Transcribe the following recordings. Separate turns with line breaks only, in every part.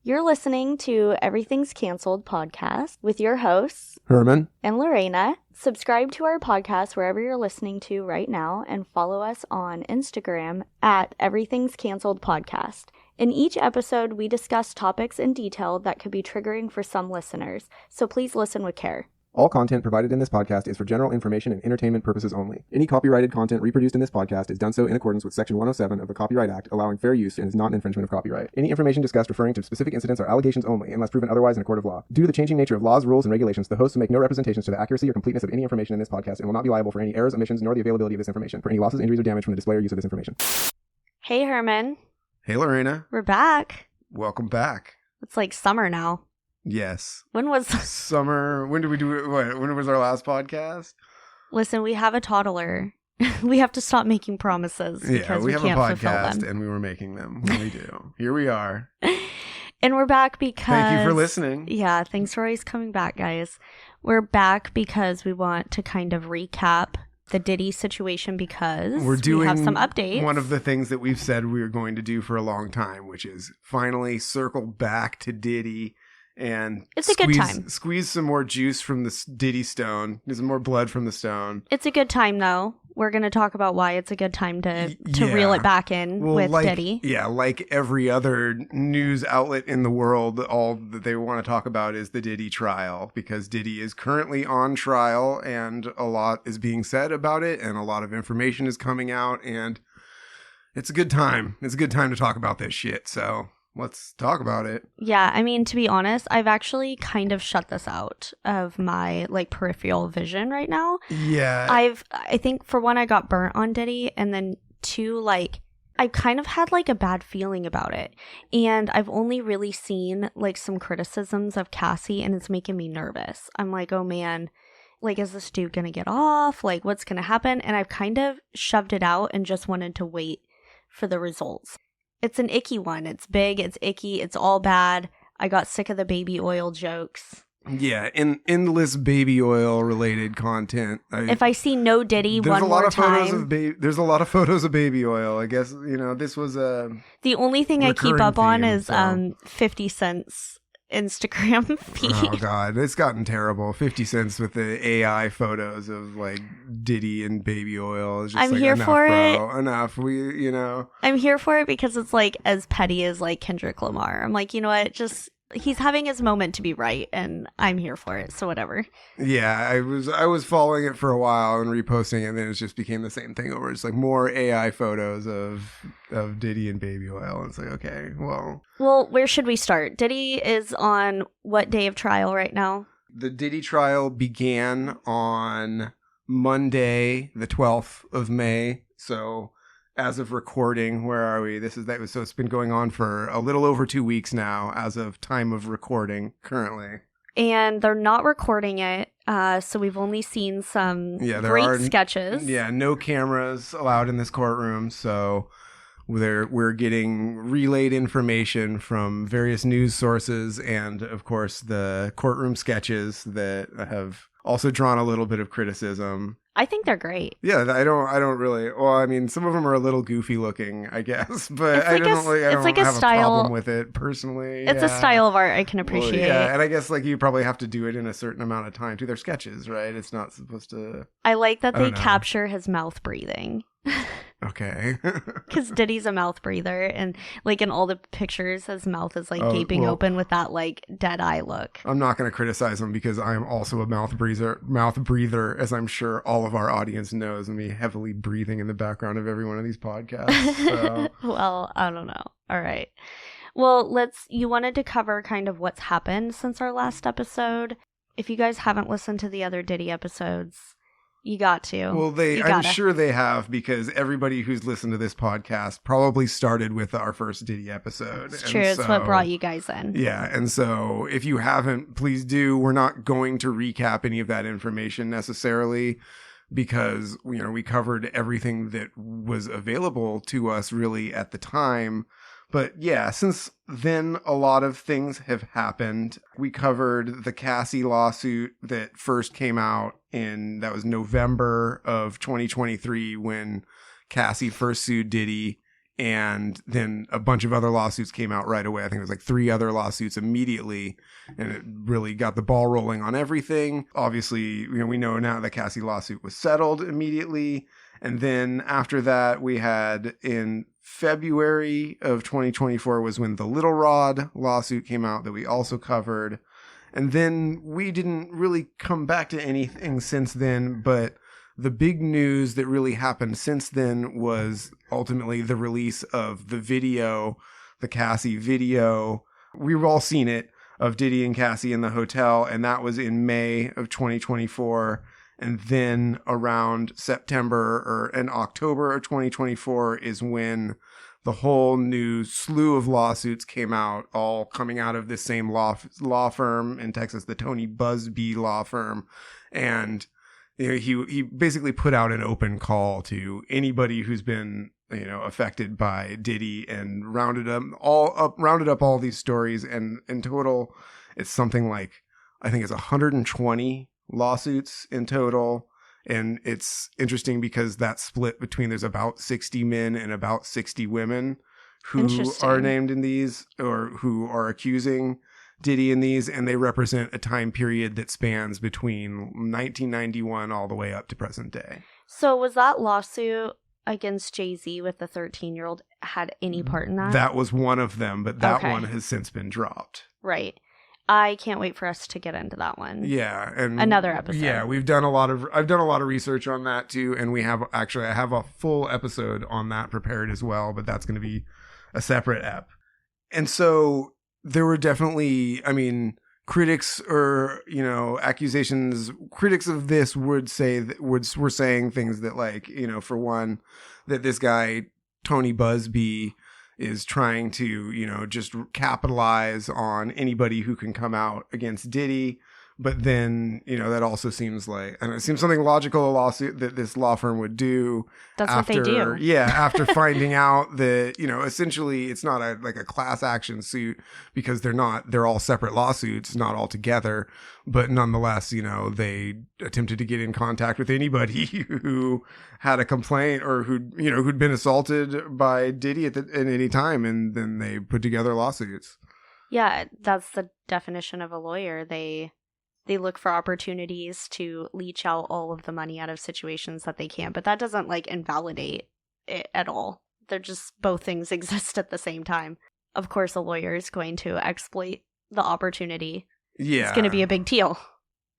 You're listening to Everything's Canceled podcast with your hosts,
Herman
and Lorena. Subscribe to our podcast wherever you're listening to right now and follow us on Instagram at Everything's Canceled podcast. In each episode, we discuss topics in detail that could be triggering for some listeners, so please listen with care.
All content provided in this podcast is for general information and entertainment purposes only. Any copyrighted content reproduced in this podcast is done so in accordance with Section 107 of the Copyright Act, allowing fair use and is not an infringement of copyright. Any information discussed referring to specific incidents are allegations only, unless proven otherwise in a court of law. Due to the changing nature of laws, rules, and regulations, the hosts will make no representations to the accuracy or completeness of any information in this podcast and will not be liable for any errors, omissions, nor the availability of this information, for any losses, injuries, or damage from the display or use of this information.
Hey, Herman.
Hey, Lorena.
We're back.
Welcome back.
It's like summer now.
Yes.
When was
summer? When did we do it? When was our last podcast?
Listen, we have a toddler. We have to stop making promises because we have
a
can't fulfill
podcast
them.
and we were making them. We do. Here we are.
And we're back because...
Thank you for listening.
Yeah, thanks for always coming back, guys. We're back because we want to kind of recap the Diddy situation because we have some updates.
One of the things that we've said we were going to do for a long time, which is finally circle back to Diddy and
it's a good time.
Squeeze some more juice from the Diddy stone. There's more blood from the stone.
It's a good time, though. We're going to talk about why it's a good time to reel it back in with Diddy.
Yeah, like every other news outlet in the world, all that they want to talk about is the Diddy trial, because Diddy is currently on trial and a lot is being said about it and a lot of information is coming out and it's a good time. It's a good time to talk about this shit, so... let's talk about it.
Yeah, I mean, to be honest, I've actually kind of shut this out of my peripheral vision right now.
Yeah.
I think for one, I got burnt on Diddy, and then two, I kind of had a bad feeling about it. And I've only really seen some criticisms of Cassie, and it's making me nervous. I'm like, oh man, is this dude gonna get off? What's gonna happen? And I've kind of shoved it out and just wanted to wait for the results. It's an icky one. It's big. It's icky. It's all bad. I got sick of the baby oil jokes.
Yeah, endless baby oil related content.
If I see no Diddy one more time.
There's a lot of photos of baby oil. I guess, this was a...
The only thing I keep up on is 50 Cent's Instagram feed.
Oh, God. It's gotten terrible. 50 Cents with the AI photos of, Diddy and baby oil. It's just
I'm here for it.
Enough.
I'm here for it because it's, as petty as, Kendrick Lamar. I'm like, you know what? Just... he's having his moment to be right, and I'm here for it, so whatever.
Yeah, I was following it for a while and reposting it, and then it just became the same thing over. It's more AI photos of Diddy and baby oil, and it's okay, well...
Well, where should we start? Diddy is on what day of trial right now?
The Diddy trial began on Monday, the 12th of May, so... as of recording, where are we? So it's been going on for a little over 2 weeks now, as of time of recording currently.
And they're not recording it, so we've only seen some great sketches.
Yeah, no cameras allowed in this courtroom, so we're getting relayed information from various news sources, and of course the courtroom sketches that have also drawn a little bit of criticism.
I think they're great.
Yeah, I don't really. Well, I mean, some of them are a little goofy looking, I guess, but I don't have a problem with it personally.
It's a style of art I can appreciate.
Well, yeah, and I guess you probably have to do it in a certain amount of time too. They're sketches, right? It's not supposed to.
I like that they capture his mouth breathing.
Okay.
Because Diddy's a mouth breather, and in all the pictures, his mouth is gaping open with that dead eye look.
I'm not going to criticize him because I am also a mouth breather, as I'm sure all of our audience knows, and me heavily breathing in the background of every one of these podcasts. So.
Well, I don't know. All right. Well, you wanted to cover kind of what's happened since our last episode. If you guys haven't listened to the other Diddy episodes, you got to.
Well, I'm sure they have, because everybody who's listened to this podcast probably started with our first Diddy episode.
It's true. It's what brought you guys in.
Yeah. And so if you haven't, please do. We're not going to recap any of that information necessarily, because, we covered everything that was available to us really at the time. But yeah, since then, a lot of things have happened. We covered the Cassie lawsuit that first came out that was November of 2023, when Cassie first sued Diddy And then a bunch of other lawsuits came out right away. I think it was like 3 other lawsuits immediately. And it really got the ball rolling on everything. Obviously, we know now the Cassie lawsuit was settled immediately. And then after that, we had in February of 2024 was when the Little Rod lawsuit came out that we also covered. And then we didn't really come back to anything since then, but the big news that really happened since then was ultimately the release of the video, the Cassie video. We've all seen it, of Diddy and Cassie in the hotel, and that was in May of 2024. And then around September and October of 2024 is when the whole new slew of lawsuits came out, all coming out of this same law firm in Texas, the Tony Busby law firm. And he basically put out an open call to anybody who's been affected by Diddy, and rounded up all these stories, and in total it's something like, I think it's 120 lawsuits in total. And it's interesting because that's split between, there's about 60 men and about 60 women who are named in these, or who are accusing Diddy in these, and they represent a time period that spans between 1991 all the way up to present day.
So was that lawsuit against Jay-Z with the 13-year-old had any part in that?
That was one of them, but that one has since been dropped.
Right. I can't wait for us to get into that one.
Yeah, and
another episode.
Yeah, I've done a lot of research on that too, and I have a full episode on that prepared as well, but that's going to be a separate ep. And so there were definitely, critics or accusations. Critics of this were saying things that, for one, that this guy Tony Busby is trying to, just capitalize on anybody who can come out against Diddy. But then, that also seems like, and it seems something logical, a lawsuit that this law firm would do.
That's what they do.
Yeah, after finding out that, essentially it's not a class action suit, because they're all separate lawsuits, not all together. But nonetheless, they attempted to get in contact with anybody who had a complaint or who'd been assaulted by Diddy at any time, and then they put together lawsuits. Yeah,
that's the definition of a lawyer. They look for opportunities to leech out all of the money out of situations that they can. But that doesn't invalidate it at all. They're just, both things exist at the same time. Of course, a lawyer is going to exploit the opportunity.
Yeah.
It's going to be a big deal.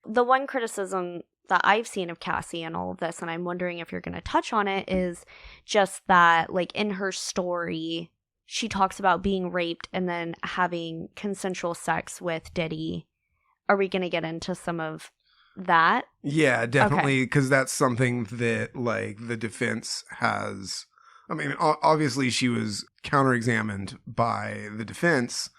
The one criticism that I've seen of Cassie and all of this, and I'm wondering if you're going to touch on it, is just that in her story, she talks about being raped and then having consensual sex with Diddy. Are we going to get into some of that?
Yeah, definitely, because that's something that, the defense has. Obviously, she was counter-examined by the defense,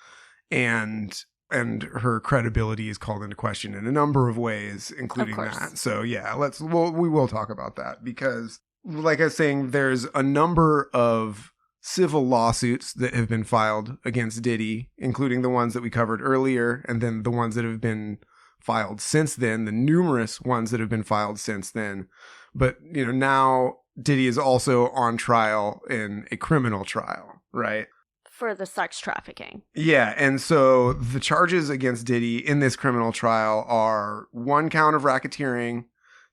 and her credibility is called into question in a number of ways, including that. So, yeah, we will talk about that, because, like I was saying, there's a number of civil lawsuits that have been filed against Diddy, including the ones that we covered earlier, and then the ones that have been filed since then, the numerous ones that have been filed since then. But, now Diddy is also on trial in a criminal trial, right?
For the sex trafficking.
Yeah, and so the charges against Diddy in this criminal trial are 1 count of racketeering,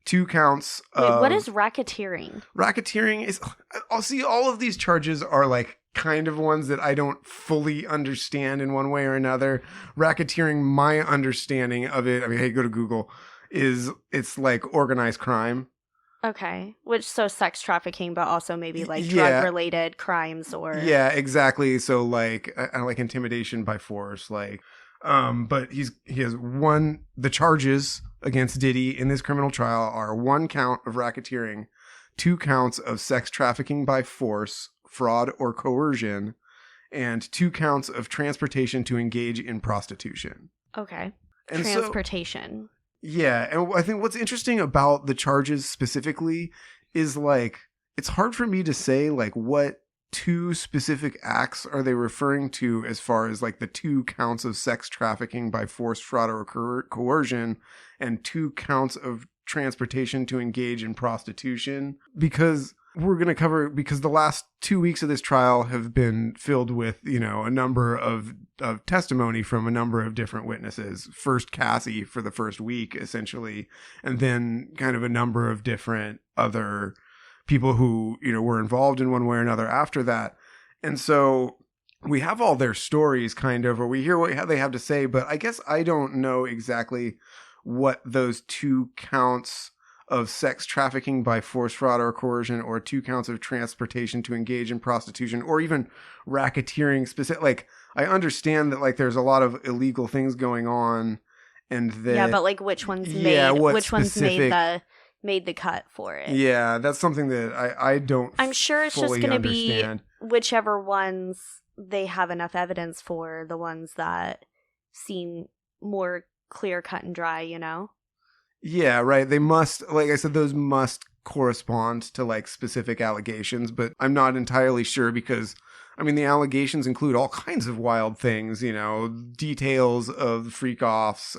2 counts of...
Wait, what is racketeering?
Racketeering is... I'll see, all of these charges are kind of ones that I don't fully understand in one way or another. Racketeering, my understanding of it, hey, go to Google, it's organized crime.
Okay. So sex trafficking, but also maybe drug-related crimes or... Yeah,
exactly. So intimidation by force, but he has the charges against Diddy in this criminal trial are 1 count of racketeering, 2 counts of sex trafficking by force, fraud, or coercion, and 2 counts of transportation to engage in prostitution.
Okay. And transportation.
Yeah, and I think what's interesting about the charges specifically is it's hard for me to say what 2 specific acts are they referring to as far as the 2 counts of sex trafficking by force, fraud, or coercion, and 2 counts of transportation to engage in prostitution, because we're going to cover, because the last 2 weeks of this trial have been filled with, a number of testimony from a number of different witnesses. First Cassie for the first week, essentially, and then kind of a number of different other people who, were involved in one way or another after that. And so we have all their stories kind of, or we hear what they have to say, but I guess I don't know exactly what those 2 counts of sex trafficking by force, fraud, or coercion, or 2 counts of transportation to engage in prostitution, or even racketeering specific. Like, I understand that, like, there's a lot of illegal things going on, and that...
Yeah, but, like, which ones made the cut for it?
Yeah, that's something that I don't
I'm sure it's just going to be
understand.
Whichever ones they have enough evidence for, the ones that seem more clear, cut, and dry, Yeah,
right. They must, like I said, those must correspond to like specific allegations, but I'm not entirely sure because, the allegations include all kinds of wild things, details of freak-offs,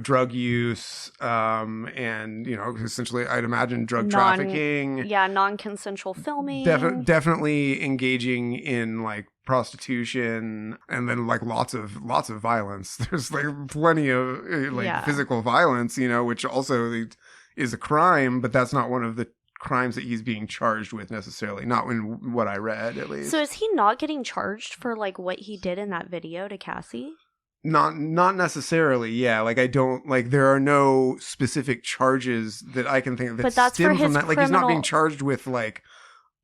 drug use, and, essentially, I'd imagine drug trafficking.
Yeah, non-consensual filming.
Definitely engaging in, like, prostitution, and then, like, lots of violence. There's, like, plenty of, physical violence, which also is a crime, but that's not one of the crimes that he's being charged with necessarily. Not in what I read, at least.
So is he not getting charged for, like, what he did in that video to Cassie?
Not necessarily, yeah. Like, I don't, like, there are no specific charges that I can think of that stem from that. Like, he's not being charged with, like,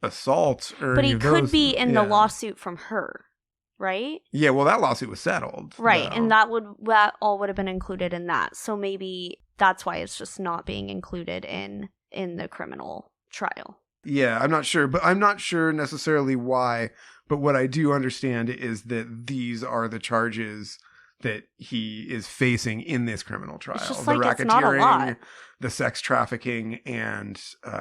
assault or
But
any
he
of
could
those.
be in the lawsuit from her, right?
Yeah, well, that lawsuit was settled.
Right,
though.
and that all would have been included in that. So maybe that's why it's just not being included in the criminal trial.
Yeah, I'm not sure, but I'm not sure necessarily why. But what I do understand is that these are the charges that he is facing in this criminal trial.
It's just
the
like it's not a lot.
The sex trafficking, and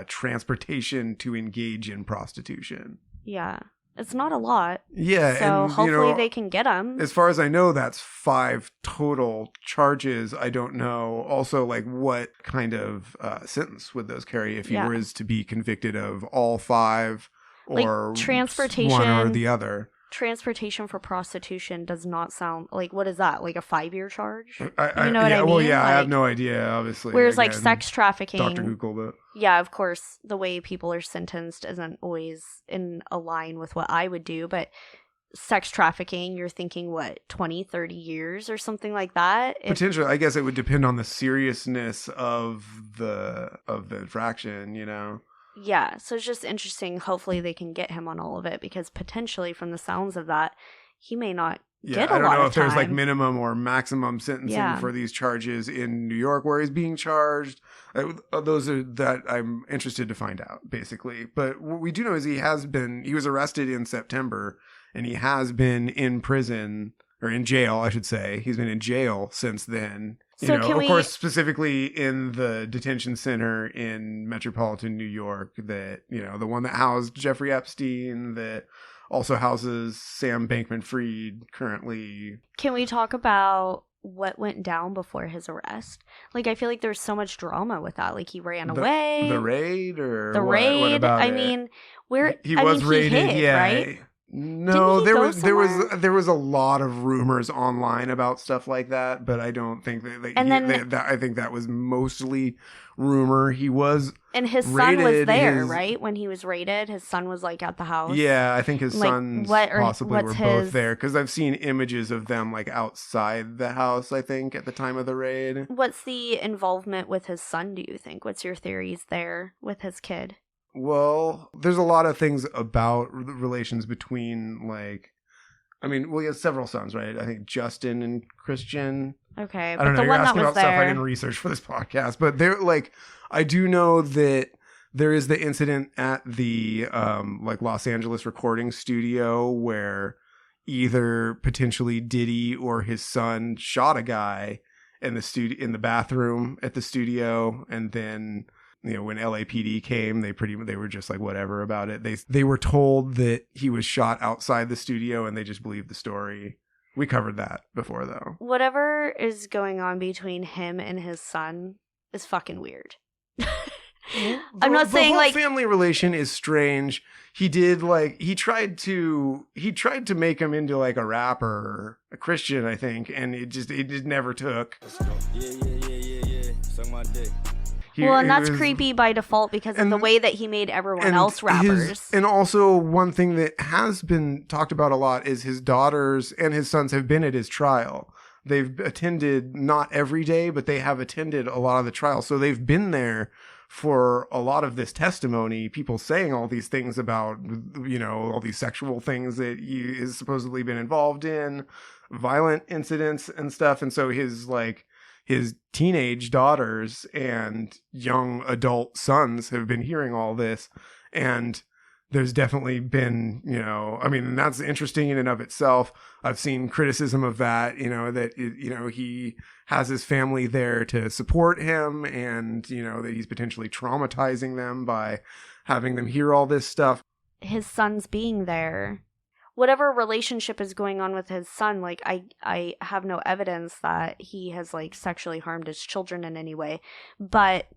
transportation to engage in prostitution.
Yeah, it's not a lot.
Yeah,
so
and
hopefully they can get him.
As far as I know, that's 5 total charges. I don't know also like what kind of sentence would those carry if he was to be convicted of all 5 or
like transportation,
one or the other.
Transportation for prostitution does not sound like, what is that, like a 5-year charge?
I
know what I mean?
Well, yeah,
like,
I have no idea, obviously.
Whereas like sex trafficking,
Dr. Googled it.
Yeah, of course, the way people are sentenced isn't always in a line with what I would do, but sex trafficking, you're thinking, what, 20, 30 years or something like that?
Potentially, I guess it would depend on the seriousness of the infraction,
Yeah, so it's just interesting. Hopefully they can get him on all of it, because potentially from the sounds of that, he may not get a lot of time.
I don't know if there's like minimum or maximum sentencing for these charges in New York where he's being charged. Those are that I'm interested to find out, basically. But what we do know is he was arrested in September, and he has been in prison, or in jail, I should say. He's been in jail since then.
So
of course, specifically in the detention center in Metropolitan New York, that, the one that housed Jeffrey Epstein, that also houses Sam Bankman-Fried currently.
Can we talk about what went down before his arrest? Like, I feel like there's so much drama with that. Like, he ran away.
The raid, or
the raid? What about it?
He
was
raided,
hid, right?
No, there was a lot of rumors online about stuff like that, but I don't think I think that was mostly rumor. He was,
and his son was there, right? When he was raided, his son was like at the house.
Yeah, I think his sons possibly were both there, because I've seen images of them like outside the house, I think, at the time of the raid.
What's the involvement with his son, do you think? What's your theories there with his kid?
Well, there's a lot of things about the relations between, like, he has several sons, right? I think Justin and Christian.
Okay,
but I don't know. You're asking about stuff I didn't research for this podcast, but they're like, I do know that there is the incident at the Los Angeles recording studio where either potentially Diddy or his son shot a guy in the bathroom at the studio, and then, when LAPD came, they were just like whatever about it. They were told that he was shot outside the studio, and they just believed the story. We covered that before, though. Whatever
is going on between him and his son is fucking weird. I'm not saying
the whole
like
family relation is strange. He did like he tried to make him into like a rapper, a Christian, I think, and it just never took.
Yeah. Suck my dick.
And that's creepy by default because of the way that he made everyone else rappers.
And also, one thing that has been talked about a lot is his daughters and his sons have been at his trial. They've attended, not every day, but they have attended a lot of the trial. So they've been there for a lot of this testimony, people saying all these things about, all these sexual things that he has supposedly been involved in, violent incidents and stuff. And so his teenage daughters and young adult sons have been hearing all this. And there's definitely been, that's interesting in and of itself. I've seen criticism of that, he has his family there to support him and, that he's potentially traumatizing them by having them hear all this stuff.
His sons being there. Whatever relationship is going on with his son, like I have no evidence that he has like sexually harmed his children in any way, but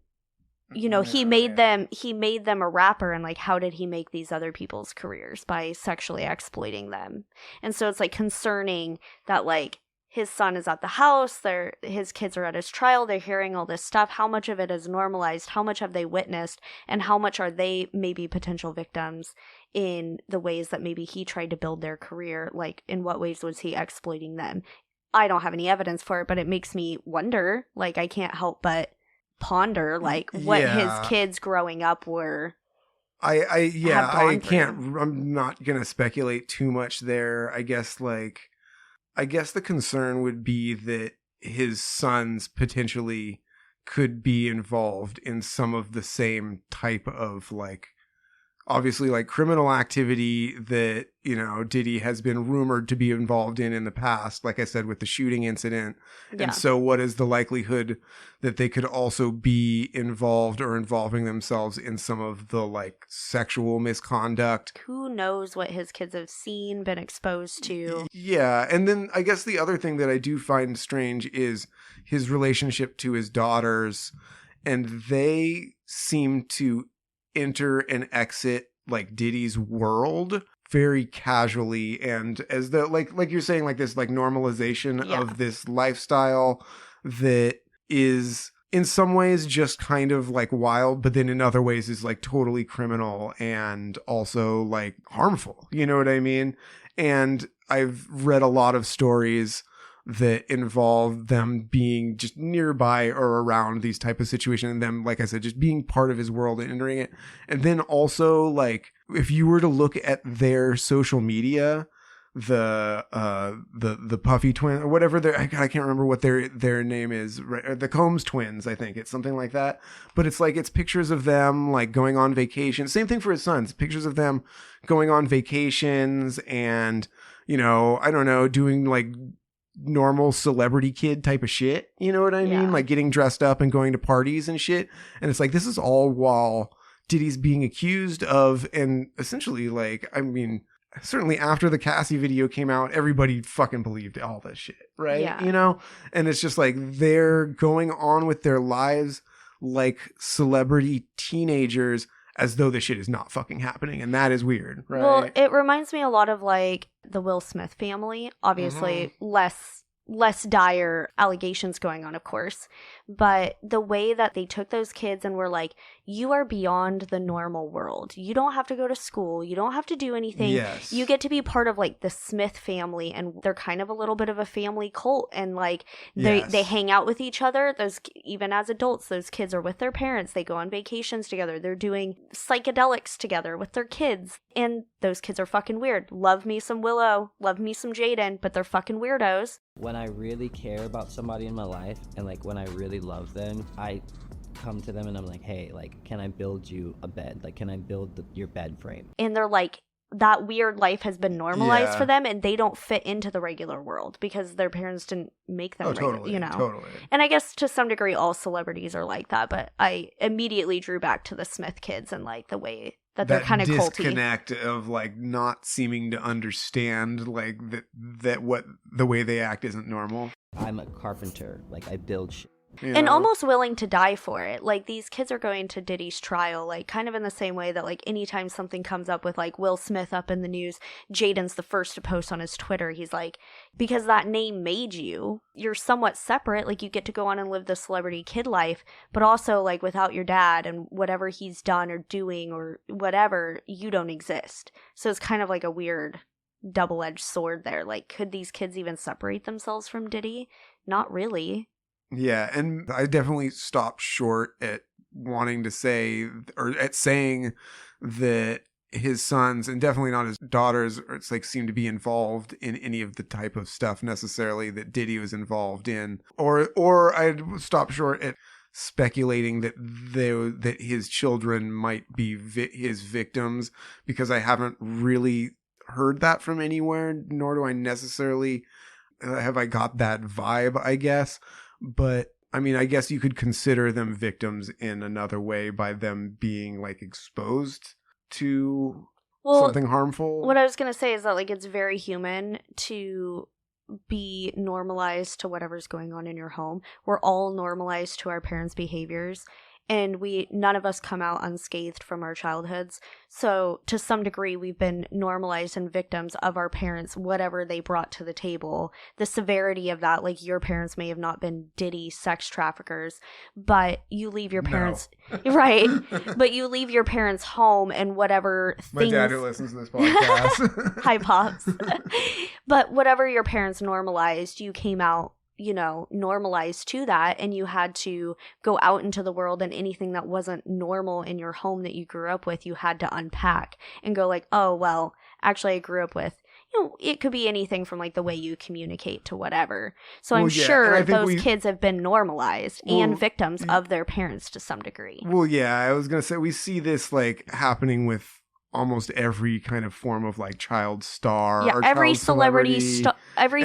he made them a rapper, and like how did he make these other people's careers? By sexually exploiting them. And so it's like concerning that like his son is at the house, his kids are at his trial, they're hearing all this stuff. How much of it is normalized? How much have they witnessed? And how much are they maybe potential victims in the ways that maybe he tried to build their career? Like, in what ways was he exploiting them? I don't have any evidence for it, but it makes me wonder. Like, I can't help but ponder, like, what his kids growing up were.
I'm not going to speculate too much there. I guess the concern would be that his sons potentially could be involved in some of the same type of like, obviously like criminal activity that, Diddy has been rumored to be involved in the past, like I said, with the shooting incident. Yeah. And so what is the likelihood that they could also be involved or involving themselves in some of the like sexual misconduct?
Who knows what his kids have seen, been exposed to.
Yeah. And then I guess the other thing that I do find strange is his relationship to his daughters, and they seem to enter and exit like Diddy's world very casually, and as the like you're saying, like this like normalization of this lifestyle that is in some ways just kind of like wild, but then in other ways is like totally criminal and also like harmful, you know what I mean? And I've read a lot of stories that involve them being just nearby or around these type of situations, and them, like I said, just being part of his world and entering it. And then also, like, if you were to look at their social media, the Puffy twin or whatever I can't remember what their name is, right? The Combs twins, I think it's something like that. But it's like, it's pictures of them like going on vacation. Same thing for his sons, pictures of them going on vacations and, I don't know, doing like normal celebrity kid type of shit, you know what I mean? Like getting dressed up and going to parties and shit. And it's like, this is all while Diddy's being accused of, and essentially like, I mean, certainly after the Cassie video came out, everybody fucking believed all this shit, right? Yeah. And it's just like they're going on with their lives like celebrity teenagers as though this shit is not fucking happening. And that is weird, right?
Well, it reminds me a lot of like the Will Smith family. Obviously, less dire allegations going on, of course. But the way that they took those kids and were like, you are beyond the normal world. You don't have to go to school. You don't have to do anything. Yes. You get to be part of like the Smith family, and they're kind of a little bit of a family cult, and like they hang out with each other. Those, even as adults, those kids are with their parents. They go on vacations together. They're doing psychedelics together with their kids, and those kids are fucking weird. Love me some Willow, love me some Jaden, but they're fucking weirdos.
When I really care about somebody in my life, and like when I really love them, I come to them and I'm like, hey, like, can I build you a bed? Like, can I build your bed frame?
And they're like, that weird life has been normalized for them, and they don't fit into the regular world because their parents didn't make them,
totally.
And I guess to some degree all celebrities are like that, but I immediately drew back to the Smith kids and like the way that they're kind of culty.
Disconnect of like not seeming to understand like that what the way they act isn't normal.
I'm a carpenter. Like, I build shit.
You
And
know?
almost willing to die for it. Like, these kids are going to Diddy's trial, like, kind of in the same way that, like, anytime something comes up with, like, Will Smith up in the news, Jaden's the first to post on his Twitter. He's like, because that name made you, you're somewhat separate. Like, you get to go on and live the celebrity kid life, but also, like, without your dad and whatever he's done or doing or whatever, you don't exist. So it's kind of like a weird double-edged sword there. Like, could these kids even separate themselves from Diddy? Not really.
Yeah, and I definitely stopped short at wanting to say, or at saying that his sons, and definitely not his daughters, it's like seem to be involved in any of the type of stuff necessarily that Diddy was involved in. Or I'd stop short at speculating that his children might be his victims, because I haven't really heard that from anywhere, nor do I necessarily have I got that vibe, I guess. But I mean, I guess you could consider them victims in another way by them being like exposed to something harmful.
What I was going to say is that, like, it's very human to be normalized to whatever's going on in your home. We're all normalized to our parents' behaviors. And none of us come out unscathed from our childhoods. So to some degree, we've been normalized and victims of our parents, whatever they brought to the table. The severity of that, like, your parents may have not been Diddy sex traffickers, but you leave your parents, right? But you leave your parents' home and whatever things.
My dad who listens to this podcast.
Hi, Pops. But whatever your parents normalized, you came out, you know, normalized to that, and you had to go out into the world, and anything that wasn't normal in your home that you grew up with, you had to unpack and go like, oh, well, actually I grew up with, you know, it could be anything from like the way you communicate to whatever. So I'm sure those kids have been normalized and victims of their parents to some degree.
Well, yeah, I was going to say, we see this like happening with almost every kind of form of like child star.
Yeah,
or
every
child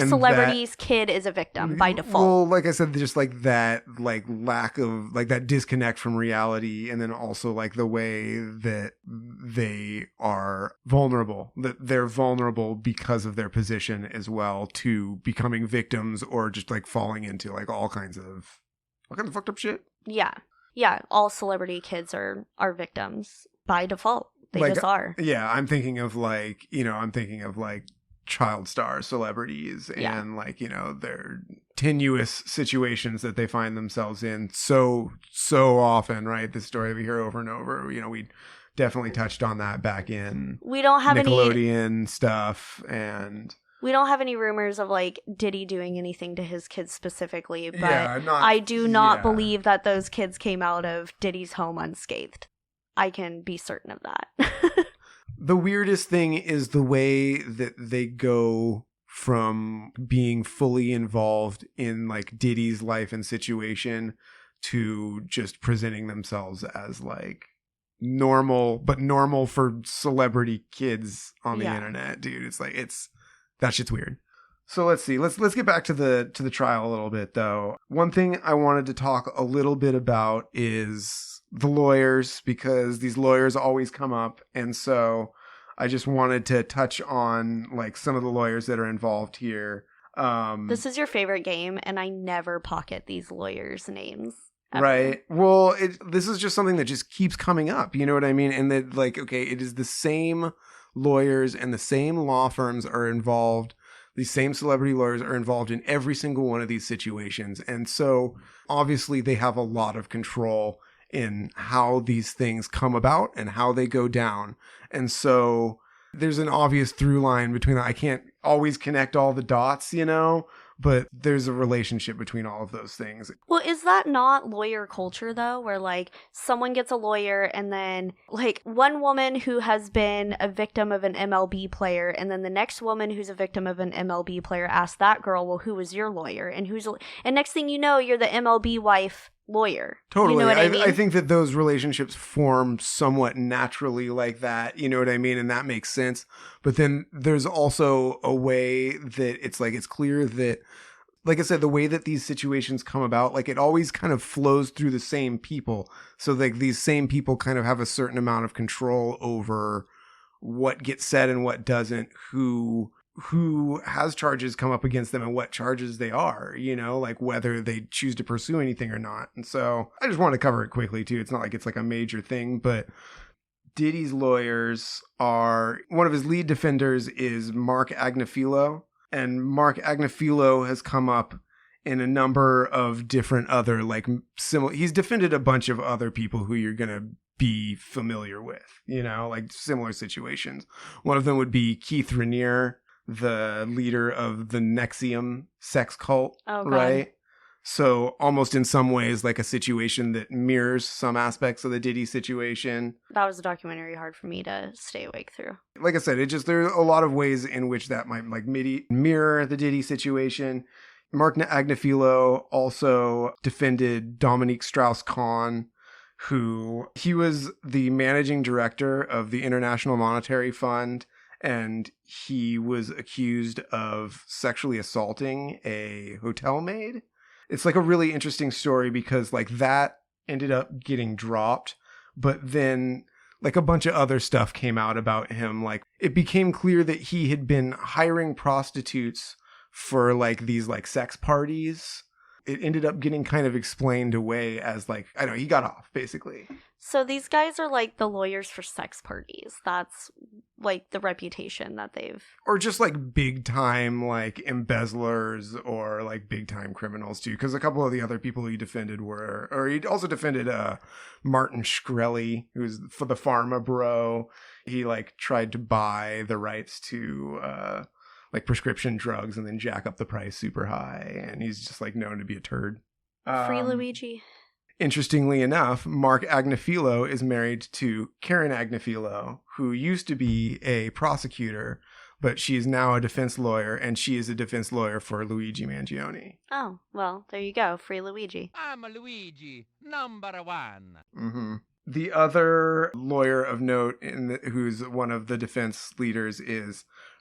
celebrity's
kid is a victim by default.
Well, like I said, just like that, like lack of like that disconnect from reality, and then also like the way that they are vulnerable, that they're vulnerable because of their position as well to becoming victims or just like falling into like all kinds of fucked up shit.
Yeah. Yeah, all celebrity kids are victims by default. They
like,
just are.
Yeah, I'm thinking of like child star celebrities and like, you know, their tenuous situations that they find themselves in so often, right? The story we hear over and over. You know, we definitely touched on that back in
we don't have
Nickelodeon stuff, and
we don't have any rumors of like Diddy doing anything to his kids specifically, but
yeah,
I do not believe that those kids came out of Diddy's home unscathed. I can be certain of that.
The weirdest thing is the way that they go from being fully involved in like Diddy's life and situation to just presenting themselves as like normal for celebrity kids on the internet, dude. It's like, that shit's weird. So let's see. Let's get back to the trial a little bit though. One thing I wanted to talk a little bit about is the lawyers, because these lawyers always come up, and so I just wanted to touch on like some of the lawyers that are involved here.
This is your favorite game, and I never pocket these lawyers' names. Ever.
Right. Well, this is just something that just keeps coming up. You know what I mean? And that, like, okay, it is the same lawyers and the same law firms are involved. These same celebrity lawyers are involved in every single one of these situations. And so obviously they have a lot of control in how these things come about and how they go down. And so there's an obvious through line between that. I can't always connect all the dots, you know, but there's a relationship between all of those things.
Well, is that not lawyer culture, though, where, like, someone gets a lawyer and then, like, one woman who has been a victim of an MLB player, and then the next woman who's a victim of an MLB player asks that girl, well, who was your lawyer? And next thing you know, you're the MLB wife lawyer.
Totally.
You know what I mean?
I think that those relationships form somewhat naturally like that. You know what I mean? And that makes sense. But then there's also a way that it's like, it's clear that, like I said, the way that these situations come about, like it always kind of flows through the same people. So like these same people kind of have a certain amount of control over what gets said and what doesn't, who who has charges come up against them and what charges they are, like whether they choose to pursue anything or not. And so I just want to cover it quickly too. It's not like it's like a major thing, but Diddy's lawyers are, one of his lead defenders is Mark Agnifilo, and Mark Agnifilo has come up in a number of different other he's defended a bunch of other people who you're going to be familiar with, like similar situations. One of them would be Keith Raniere, the leader of the Nexium sex cult, right? So almost in some ways like a situation that mirrors some aspects of the Diddy situation.
That was a documentary hard for me to stay awake through.
Like I said, there's a lot of ways in which that might mirror the Diddy situation. Mark Agnifilo also defended Dominique Strauss-Kahn, he was the managing director of the International Monetary Fund, and he was accused of sexually assaulting a hotel maid. It's like a really interesting story because like that ended up getting dropped, but then like a bunch of other stuff came out about him. Like it became clear that he had been hiring prostitutes for like these like sex parties. It ended up getting kind of explained away as like, I don't know, he got off basically.
So these guys are like the lawyers for sex parties. That's like the reputation that they've...
Or just like big time like embezzlers or like big time criminals too. Because a couple of the other people he defended he also defended Martin Shkreli, who's for the Pharma Bro. He like tried to buy the rights to like prescription drugs and then jack up the price super high. And he's just like known to be a turd.
Free Luigi.
Interestingly enough, Mark Agnifilo is married to Karen Agnifilo, who used to be a prosecutor, but she is now a defense lawyer, and she is a defense lawyer for Luigi Mangione.
Oh, well, there you go. Free Luigi.
I'm a Luigi, number one.
Mm-hmm. The other lawyer of note who's one of the defense leaders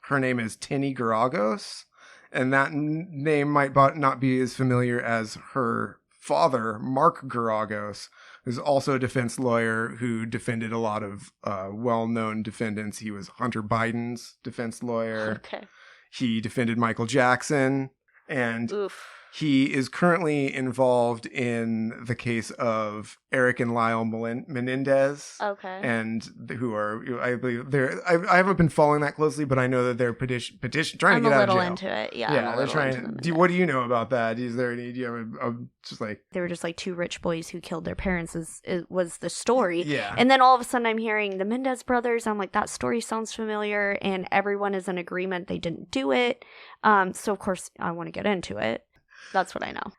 her name is Tenny Garagos, and that name might not be as familiar as her father, Mark Garagos, who's also a defense lawyer who defended a lot of well-known defendants. He was Hunter Biden's defense lawyer.
Okay.
He defended Michael Jackson, and
Oof.
he is currently involved in the case of Eric and Lyle Menendez.
Okay.
And who are, I believe, I haven't been following that closely, but I know that they're petition trying to get out of jail.
I'm a little into it. Yeah.
Yeah, they're trying. What do you know about that? Is there any? Do you have just like
they were just like two rich boys who killed their parents? Was the story?
Yeah.
And then all of a sudden, I'm hearing the Mendez brothers. I'm like, that story sounds familiar, and everyone is in agreement they didn't do it. So of course, I want to get into it. That's what I know.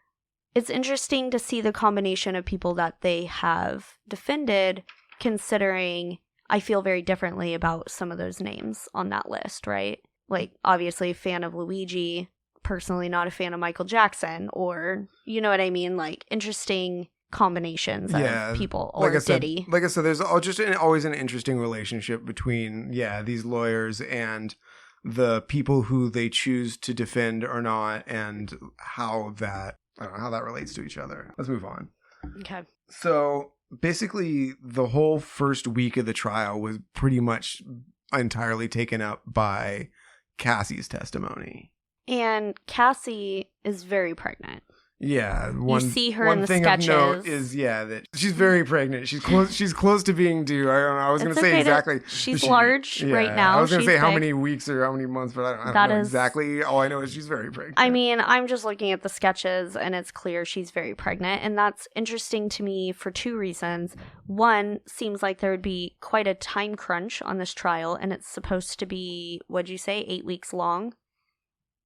It's interesting to see the combination of people that they have defended, considering I feel very differently about some of those names on that list, right? Like, obviously, a fan of Luigi, personally not a fan of Michael Jackson, or, you know what I mean? Like, interesting combinations of people, or Diddy.
Like I said, there's always an interesting relationship between, these lawyers and the people who they choose to defend or not, and how that relates to each other. Let's move on.
Okay.
So basically the whole first week of the trial was pretty much entirely taken up by Cassie's testimony. And
Cassie is very pregnant.
Yeah,
you see her in the sketches.
One thing of note is that she's very pregnant. She's close to being due. I don't know. I was going to say exactly.
She's large right now.
I was going to say how many weeks or how many months, but I don't know exactly. All I know is she's very pregnant.
I mean, I'm just looking at the sketches, and it's clear she's very pregnant, and that's interesting to me for two reasons. One, seems like there would be quite a time crunch on this trial, and it's supposed to be, what'd you say, 8 weeks long?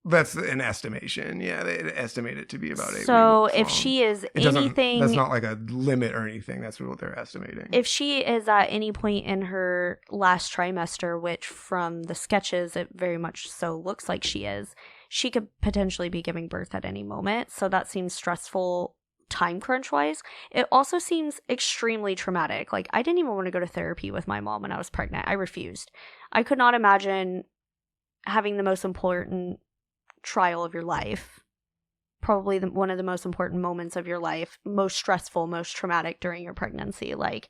That's an estimation. Yeah, they estimate it to be about 8 weeks.
So if she is anything...
That's not like a limit or anything. That's what they're estimating.
If she is at any point in her last trimester, which from the sketches, it very much so looks like she is, she could potentially be giving birth at any moment. So that seems stressful time crunch-wise. It also seems extremely traumatic. Like, I didn't even want to go to therapy with my mom when I was pregnant. I refused. I could not imagine having the most important trial of your life, probably one of the most important moments of your life, most stressful, most traumatic during your pregnancy. Like,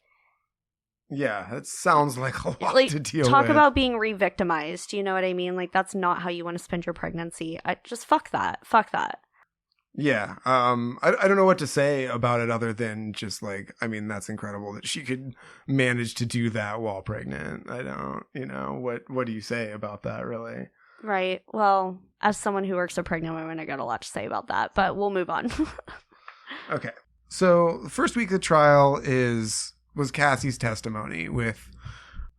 Yeah, that sounds like a lot
Like,
to deal
talk
with.
about being re-victimized. You know what I mean? Like, that's not how you want to spend your pregnancy. Just fuck that. Fuck that.
Yeah. I don't know what to say about it other than just like, I mean, that's incredible that she could manage to do that while pregnant. I don't, what do you say about that, really?
Right. Well, as someone who works with pregnant women, I got a lot to say about that, but we'll move on.
Okay. So the first week of the trial was Cassie's testimony with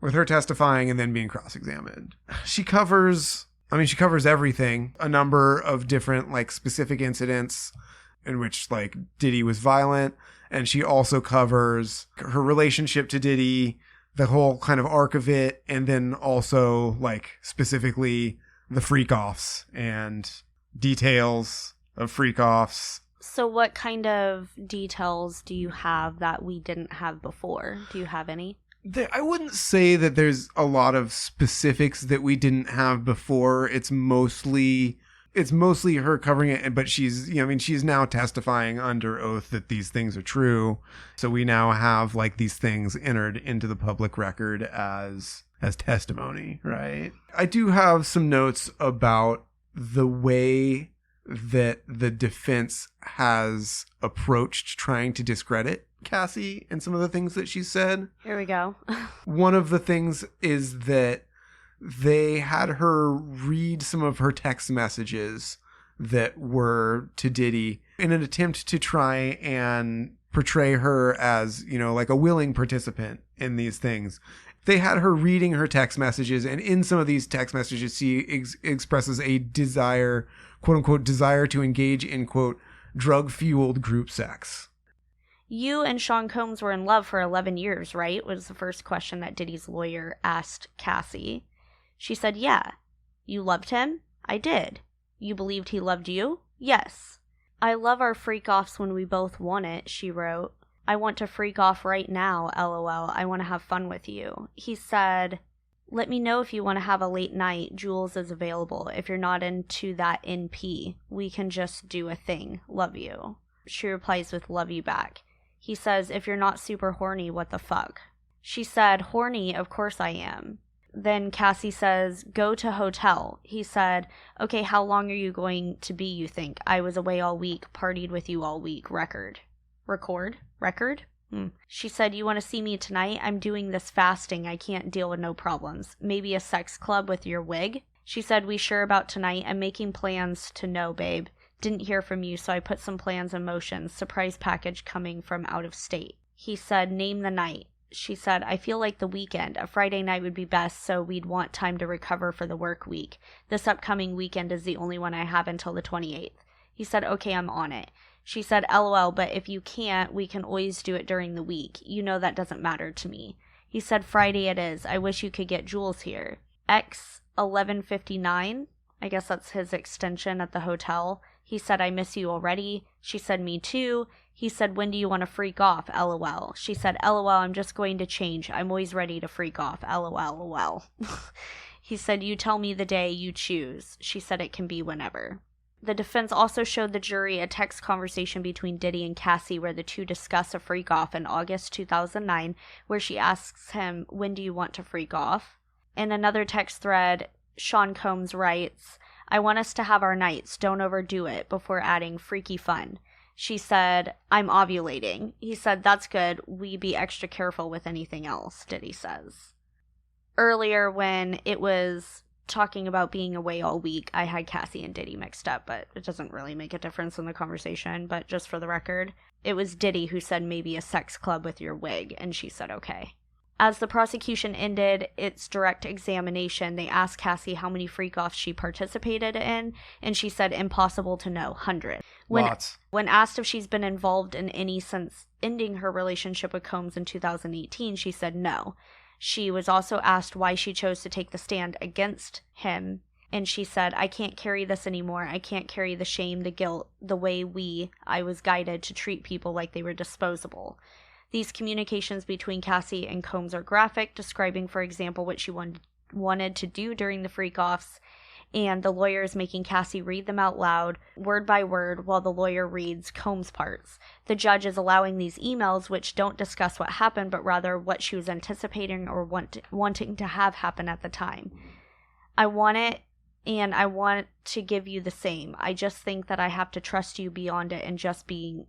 her testifying and then being cross-examined. She covers everything, a number of different like specific incidents in which like Diddy was violent. And she also covers her relationship to Diddy, the whole kind of arc of it. And then also like specifically the freak-offs and details of freak-offs.
So what kind of details do you have that we didn't have before? Do you have any?
I wouldn't say that there's a lot of specifics that we didn't have before. It's mostly her covering it, but she's now testifying under oath that these things are true. So we now have like these things entered into the public record as testimony, right? I do have some notes about the way that the defense has approached trying to discredit Cassie and some of the things that she said.
Here we go.
One of the things is that they had her read some of her text messages that were to Diddy in an attempt to try and portray her as, like a willing participant in these things. They had her reading her text messages, and in some of these text messages, she expresses a desire, quote unquote, desire to engage in, quote, drug-fueled group sex.
You and Sean Combs were in love for 11 years, right? Was the first question that Diddy's lawyer asked Cassie. She said, yeah. You loved him? I did. You believed he loved you? Yes. I love our freak-offs when we both want it, she wrote. I want to freak off right now, LOL. I want to have fun with you. He said, let me know if you want to have a late night. Jules is available. If you're not into that NP, we can just do a thing. Love you. She replies with love you back. He says, if you're not super horny, what the fuck? She said, horny, of course I am. Then Cassie says, go to hotel. He said, okay, how long are you going to be, you think? I was away all week, partied with you all week. Record? She said, you want to see me tonight? I'm doing this fasting. I can't deal with no problems. Maybe a sex club with your wig? She said, we sure about tonight? I'm making plans to know, babe. Didn't hear from you, so I put some plans in motion. Surprise package coming from out of state. He said, name the night. She said, I feel like the weekend. A Friday night would be best, so we'd want time to recover for the work week. This upcoming weekend is the only one I have until the 28th. He said, okay, I'm on it. She said, LOL, but if you can't, we can always do it during the week. You know that doesn't matter to me. He said, Friday it is. I wish you could get Jules here. X1159, I guess that's his extension at the hotel. He said, I miss you already. She said, me too. He said, when do you want to freak off? LOL. She said, LOL, I'm just going to change. I'm always ready to freak off. LOL. He said, you tell me the day you choose. She said, it can be whenever. The defense also showed the jury a text conversation between Diddy and Cassie where the two discuss a freak off in August 2009, where she asks him, when do you want to freak off? In another text thread, Sean Combs writes, I want us to have our nights, don't overdo it, before adding freaky fun. She said, I'm ovulating. He said, that's good, we be extra careful with anything else, Diddy says. Earlier when it was talking about being away all week, I had Cassie and Diddy mixed up, but it doesn't really make a difference in the conversation. But just for the record, it was Diddy who said maybe a sex club with your wig, and she said okay. As the prosecution ended its direct examination, they asked Cassie how many freak-offs she participated in, and she said impossible to know, 100.
Lots.
When asked if she's been involved in any since ending her relationship with Combs in 2018, she said no. She was also asked why she chose to take the stand against him, and she said, I can't carry this anymore. I can't carry the shame, the guilt, the way I was guided to treat people like they were disposable. These communications between Cassie and Combs are graphic, describing, for example, what she wanted to do during the freak-offs, and the lawyer is making Cassie read them out loud, word by word, while the lawyer reads Combs' parts. The judge is allowing these emails, which don't discuss what happened, but rather what she was anticipating or wanting to have happen at the time. I want it, and I want to give you the same. I just think that I have to trust you beyond it and just being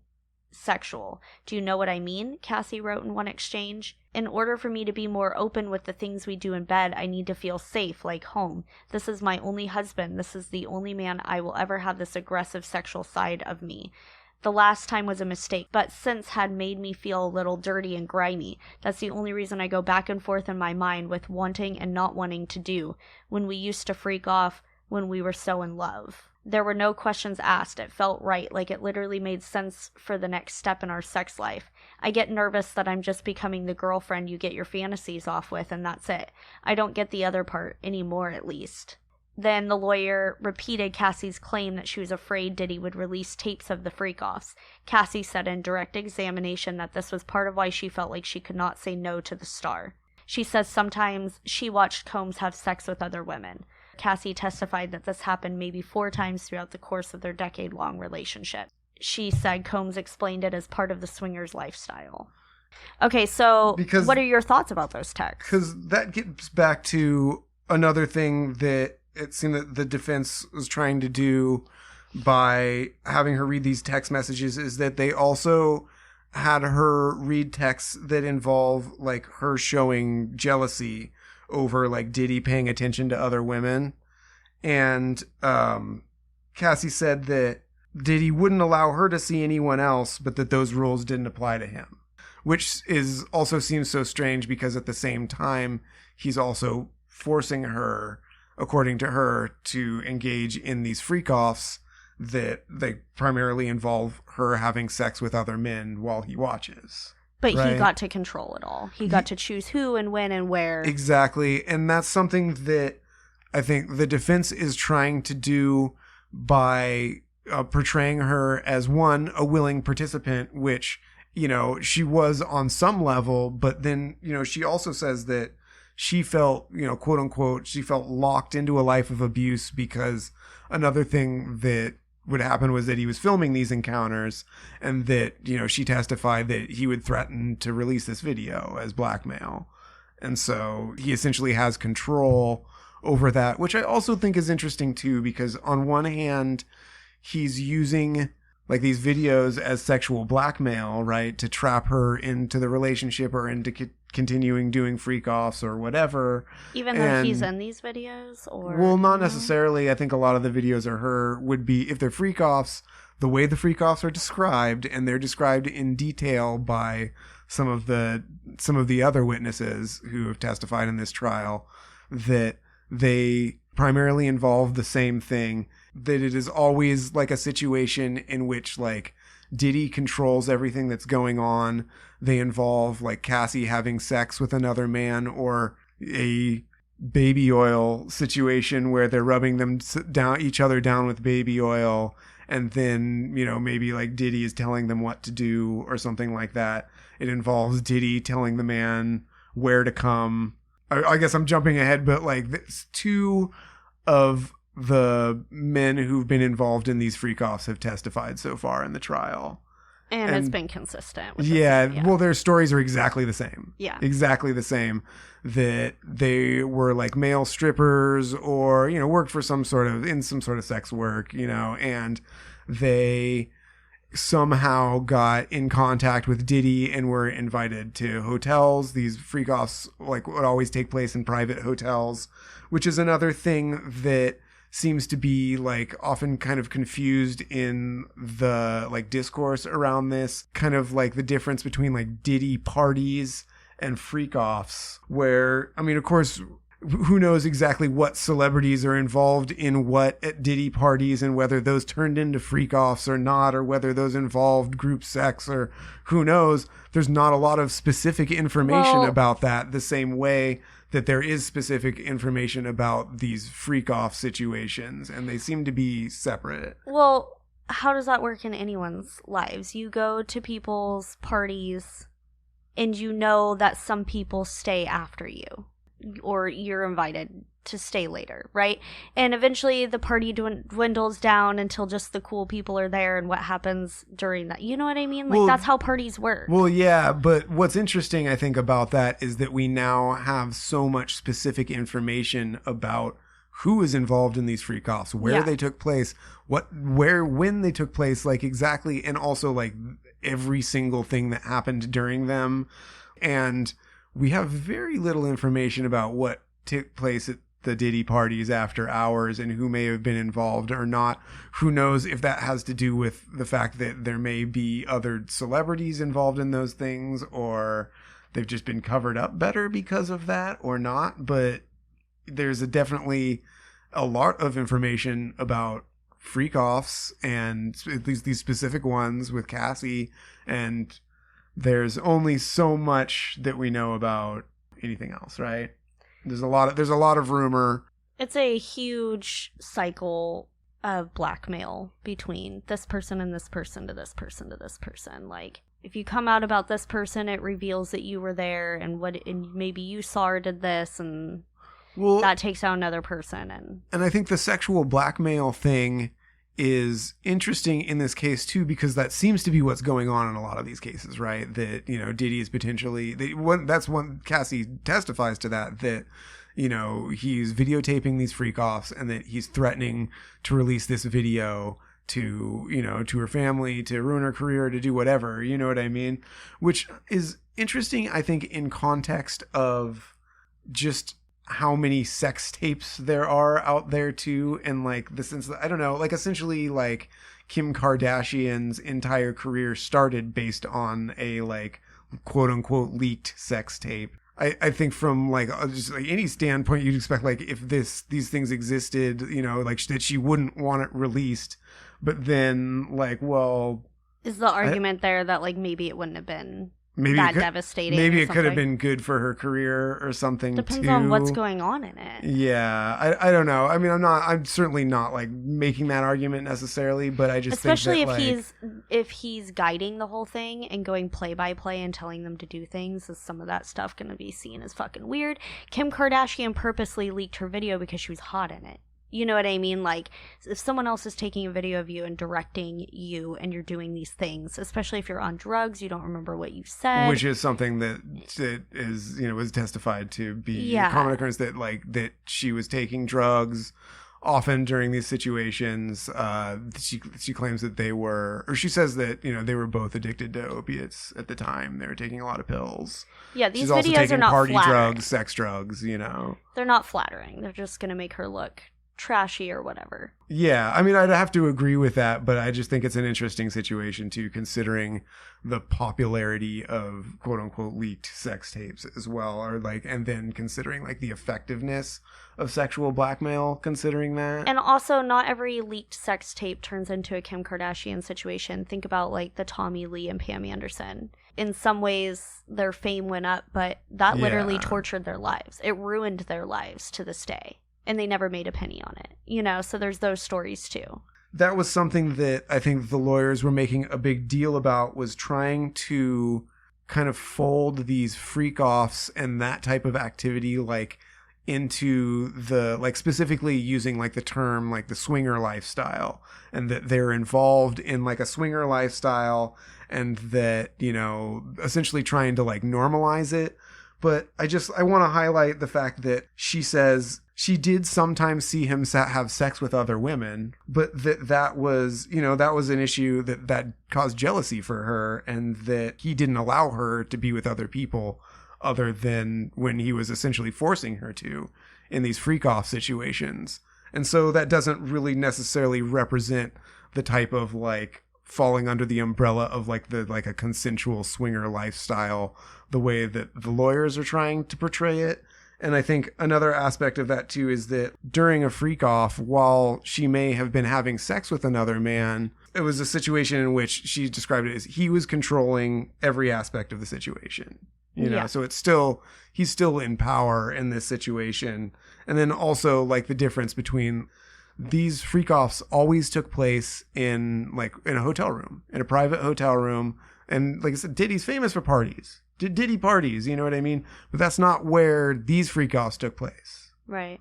sexual. Do you know what I mean? Cassie wrote in one exchange. In order for me to be more open with the things we do in bed, I need to feel safe, like home. This is my only husband. This is the only man I will ever have this aggressive sexual side of me. The last time was a mistake, but since had made me feel a little dirty and grimy. That's the only reason I go back and forth in my mind with wanting and not wanting to do, when we used to freak off when we were so in love. There were no questions asked. It felt right, like it literally made sense for the next step in our sex life. I get nervous that I'm just becoming the girlfriend you get your fantasies off with, and that's it. I don't get the other part anymore, at least. Then the lawyer repeated Cassie's claim that she was afraid Diddy would release tapes of the freak-offs. Cassie said in direct examination that this was part of why she felt like she could not say no to the star. She says sometimes she watched Combs have sex with other women. Cassie testified that this happened maybe 4 times throughout the course of their decade-long relationship. She said Combs explained it as part of the swingers lifestyle. Okay, so what are your thoughts about those texts?
Because that gets back to another thing that it seemed that the defense was trying to do by having her read these text messages is that they also had her read texts that involve like her showing jealousy over like Diddy paying attention to other women. And Cassie said that Diddy wouldn't allow her to see anyone else, but that those rules didn't apply to him, which is also seems so strange because at the same time he's also forcing her, according to her, to engage in these freak-offs that they primarily involve her having sex with other men while he watches.
But
right?
He got to control it all. He got to choose who and when and where.
Exactly. And that's something that I think the defense is trying to do by portraying her as, one, a willing participant, which, you know, she was on some level, but then, you know, she also says that she felt, you know, quote unquote, she felt locked into a life of abuse because another thing that would happen was that he was filming these encounters and that, you know, she testified that he would threaten to release this video as blackmail. And so he essentially has control over that, which I also think is interesting too, because on one hand, he's using like these videos as sexual blackmail, right? To trap her into the relationship or into continuing doing freak-offs or whatever.
Even though he's in these videos? Or
well, not necessarily. I think a lot of the videos are her would be, if they're freak-offs, the way the freak-offs are described, and they're described in detail by some of the other witnesses who have testified in this trial, that they primarily involve the same thing, that it is always like a situation in which like Diddy controls everything that's going on. They involve like Cassie having sex with another man, or a baby oil situation where they're rubbing them down, each other down with baby oil. And then, you know, maybe like Diddy is telling them what to do or something like that. It involves Diddy telling the man where to come. I guess I'm jumping ahead, but like this, 2 of the men who've been involved in these freak-offs have testified so far in the trial.
And it's been consistent. With
well, their stories are exactly the same.
Yeah.
Exactly the same. That they were like male strippers or, you know, worked for some sort of sex work, you know, and they somehow got in contact with Diddy and were invited to hotels. These freak-offs like would always take place in private hotels, which is another thing that seems to be like often kind of confused in the like discourse around this, kind of like the difference between like Diddy parties and freak-offs, where, I mean, of course, who knows exactly what celebrities are involved in what at Diddy parties and whether those turned into freak-offs or not, or whether those involved group sex, or who knows. There's not a lot of specific information about that, the same way that there is specific information about these freak-off situations, and they seem to be separate.
Well, how does that work in anyone's lives? You go to people's parties and you know that some people stay after you, or you're invited to stay later, right? And eventually the party dwindles down until just the cool people are there, and what happens during that. You know what I mean? Like, that's how parties work.
Well, yeah, but what's interesting, I think, about that is that we now have so much specific information about who is involved in these freak-offs, where they took place, when they took place, like exactly, and also like every single thing that happened during them. And we have very little information about what took place at the Diddy parties after hours and who may have been involved or not. Who knows if that has to do with the fact that there may be other celebrities involved in those things, or they've just been covered up better because of that or not. But there's definitely a lot of information about freak-offs, and at least these specific ones with Cassie, and there's only so much that we know about anything else, right? There's a lot of rumor.
It's a huge cycle of blackmail between this person and this person to this person to this person. Like, if you come out about this person, it reveals that you were there, and maybe you saw or did this, and that takes out another person. And I
think the sexual blackmail thing is interesting in this case too, because that seems to be what's going on in a lot of these cases, right? That, you know, Diddy is potentially, that's one, Cassie testifies to that, you know, he's videotaping these freak-offs and that he's threatening to release this video to, you know, to her family, to ruin her career, to do whatever, you know what I mean? Which is interesting, I think, in context of just how many sex tapes there are out there too, and like the sense that, I don't know, like essentially like Kim Kardashian's entire career started based on a like quote unquote leaked sex tape. I think from like just like any standpoint, you'd expect like if these things existed, you know, like that she wouldn't want it released. But then like, well,
is the argument there that like maybe it wouldn't have been devastating?
Maybe it could have been good for her career or something.
Depends on what's going on in it.
Yeah, I don't know. I mean, I'm certainly not like making that argument necessarily, but I just
especially
think
if he's guiding the whole thing and going play by play and telling them to do things, is some of that stuff going to be seen as fucking weird? Kim Kardashian purposely leaked her video because she was hot in it. You know what I mean? Like, if someone else is taking a video of you and directing you and you're doing these things, especially if you're on drugs, you don't remember what you said.
Which is something that is, you know, was testified to be a common occurrence, that like that she was taking drugs often during these situations. She claims that they were, or she says that, you know, they were both addicted to opiates at the time. They were taking a lot of pills.
Yeah, these
She's
videos
also taking
are not
party
flattering.
drugs, sex drugs, you know.
They're not flattering. They're just going to make her look trashy or whatever.
Yeah, I mean, I'd have to agree with that, but I just think it's an interesting situation too, considering the popularity of quote unquote leaked sex tapes as well, or like, and then considering like the effectiveness of sexual blackmail, considering that.
And also, not every leaked sex tape turns into a Kim Kardashian situation. Think about like the Tommy Lee and Pam Anderson. In some ways, their fame went up, but that literally tortured their lives. It ruined their lives to this day. And they never made a penny on it, you know? So there's those stories too.
That was something that I think the lawyers were making a big deal about, was trying to kind of fold these freak-offs and that type of activity like into the, like specifically using like the term like the swinger lifestyle, and that they're involved in like a swinger lifestyle, and that, you know, essentially trying to like normalize it. But I want to highlight the fact that she says she did sometimes see him have sex with other women, but that was, you know, that was an issue that caused jealousy for her, and that he didn't allow her to be with other people other than when he was essentially forcing her to in these freak-off situations. And so that doesn't really necessarily represent the type of like falling under the umbrella of like a consensual swinger lifestyle, the way that the lawyers are trying to portray it. And I think another aspect of that too is that during a freak off, while she may have been having sex with another man, it was a situation in which she described it as he was controlling every aspect of the situation. You know, so he's still in power in this situation. And then also like the difference between these freak-offs always took place in a hotel room, in a private hotel room. And like I said, Diddy's famous for parties. Diddy parties, you know what I mean? But that's not where these freak-offs took place.
Right.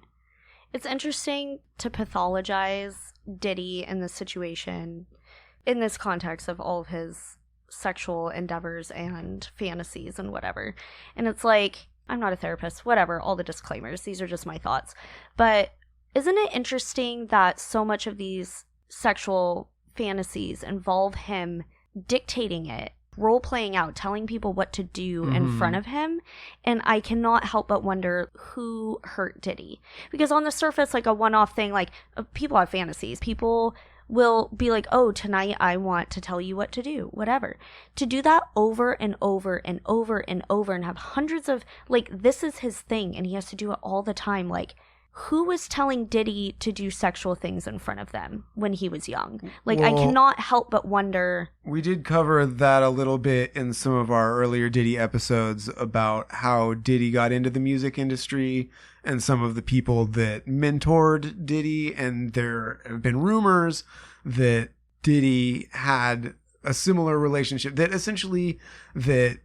It's interesting to pathologize Diddy in this situation in this context of all of his sexual endeavors and fantasies and whatever. And it's like, I'm not a therapist, whatever, all the disclaimers. These are just my thoughts. But isn't it interesting that so much of these sexual fantasies involve him dictating it, role-playing out, telling people what to do in front of him? And I cannot help but wonder who hurt Diddy. Because on the surface, like a one-off thing, like people have fantasies. People will be like, oh, tonight I want to tell you what to do, whatever. To do that over and over and over and over and have hundreds of, like, this is his thing and he has to do it all the time. Like, who was telling Diddy to do sexual things in front of them when he was young? Like, well, I cannot help but wonder.
We did cover that a little bit in some of our earlier Diddy episodes about how Diddy got into the music industry and some of the people that mentored Diddy. And there have been rumors that Diddy had a similar relationship, that essentially that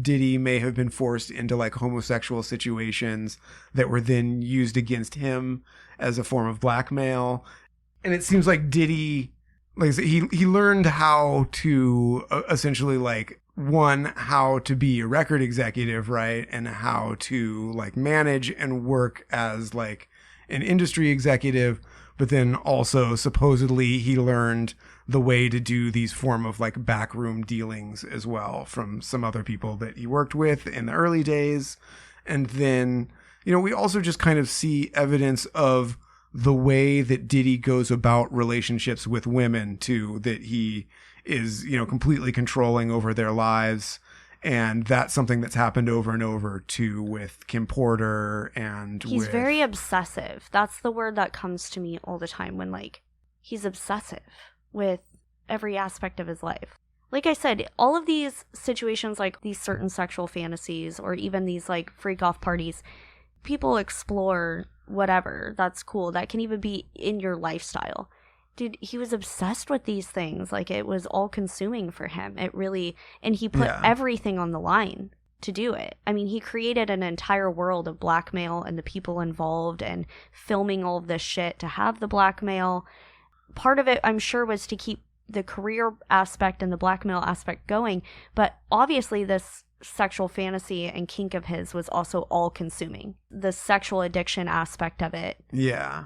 Diddy may have been forced into like homosexual situations that were then used against him as a form of blackmail. And it seems like Diddy, like he learned how to essentially like, one, how to be a record executive, right? And how to like manage and work as like an industry executive. But then also supposedly he learned the way to do these form of like backroom dealings as well from some other people that he worked with in the early days. And then, you know, we also just kind of see evidence of the way that Diddy goes about relationships with women too, that he is, you know, completely controlling over their lives. And that's something that's happened over and over too with Kim Porter and
he's very obsessive. That's the word that comes to me all the time when like he's obsessive with every aspect of his life. Like I said, all of these situations, like these certain sexual fantasies or even these like freak off parties, people explore whatever. That's cool. That can even be in your lifestyle. Dude, he was obsessed with these things. Like, it was all consuming for him. It really, and he put everything on the line to do it. I mean, he created an entire world of blackmail and the people involved and filming all of this shit to have the blackmail. Part of it, I'm sure, was to keep the career aspect and the blackmail aspect going. But obviously, this sexual fantasy and kink of his was also all consuming. The sexual addiction aspect of it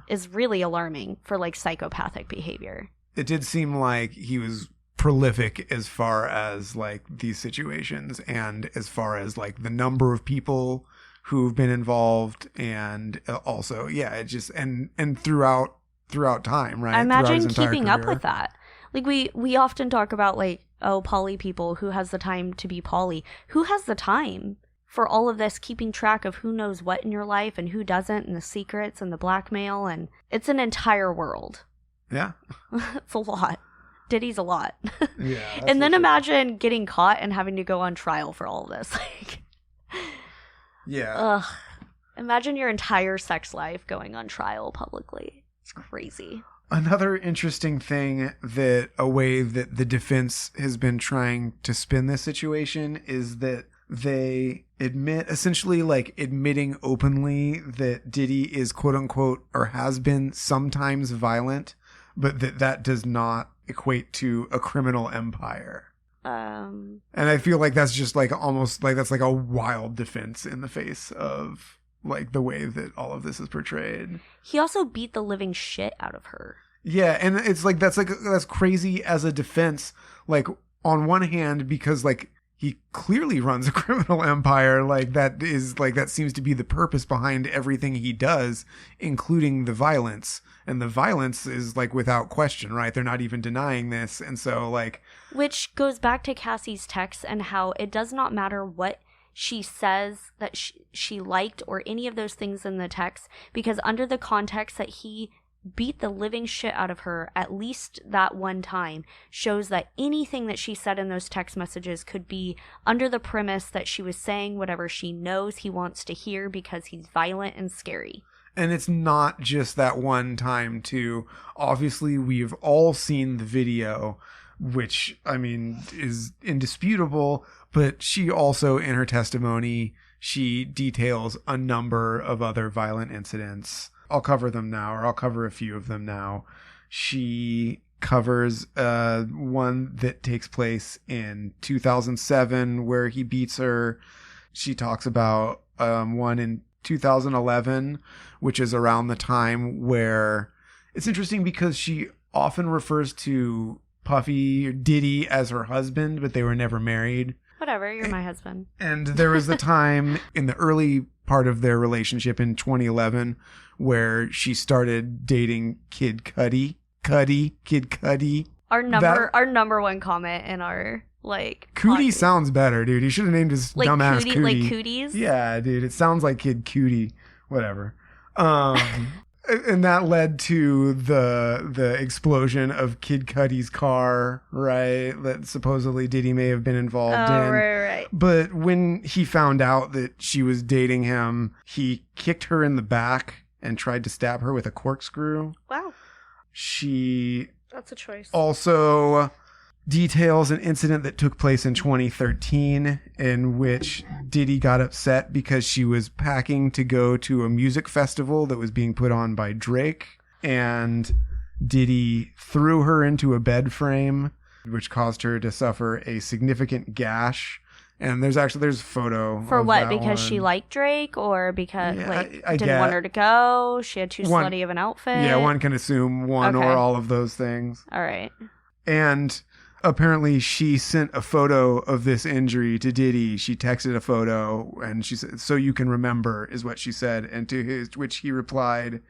is really alarming for like psychopathic behavior.
It did seem like he was prolific as far as like these situations and as far as like the number of people who've been involved, and also it just and throughout time, right?
I imagine keeping up with that. Like we often talk about like, oh, poly people, who has the time to be poly? Who has the time for all of this, keeping track of who knows what in your life and who doesn't, and the secrets and the blackmail? And it's an entire world.
Yeah.
It's a lot. Diddy's a lot.
Yeah.
And then imagine getting caught and having to go on trial for all of this. Like,
yeah.
Imagine your entire sex life going on trial publicly. It's crazy.
Another interesting thing, that a way that the defense has been trying to spin this situation is that they essentially admitting openly that Diddy is quote unquote, or has been sometimes violent, but that does not equate to a criminal empire. And I feel like that's just like almost like that's like a wild defense in the face of like the way that all of this is portrayed.
He also beat the living shit out of her. Yeah,
and it's like that's crazy as a defense. Like, on one hand, because like he clearly runs a criminal empire, like that seems to be the purpose behind everything he does, including the violence. And the violence is like without question, right? They're not even denying this. And so like,
which goes back to Cassie's text and how it does not matter what she says that she liked or any of those things in the text, because under the context that he beat the living shit out of her at least that one time shows that anything that she said in those text messages could be under the premise that she was saying whatever she knows he wants to hear because he's violent and scary.
And it's not just that one time too. Obviously, we've all seen the video, which, I mean, is indisputable, but she also, in her testimony, she details a number of other violent incidents I'll cover them now, or I'll cover a few of them now. She covers one that takes place in 2007 where he beats her. She talks about one in 2011, which is around the time where it's interesting because she often refers to Puffy or Diddy as her husband, but they were never married.
Whatever, you're my husband.
And there was the time in the early part of their relationship in 2011 where she started dating Kid Cudi. Kid Cudi.
Our number one comment in our
Cootie sounds better, dude. He should have named his dumbass
Cootie,
Cootie.
like cooties?
Yeah, dude. It sounds like Kid Cootie. Whatever. And that led to the explosion of Kid Cudi's car, right? That supposedly Diddy may have been involved in.
Right.
But when he found out that she was dating him, he kicked her in the back and tried to stab her with a corkscrew.
Wow. That's a choice.
Also details an incident that took place in 2013 in which Diddy got upset because she was packing to go to a music festival that was being put on by Drake, and Diddy threw her into a bed frame, which caused her to suffer a significant gash. And there's a photo
for
of
what?
that
Because
one.
she liked Drake, or because
I
didn't want her to go? She had too slutty of an outfit.
Yeah, one can assume one or all of those things.
All right.
And apparently she sent a photo of this injury to Diddy. She texted a photo and she said, "So you can remember," is what she said. And to which he replied,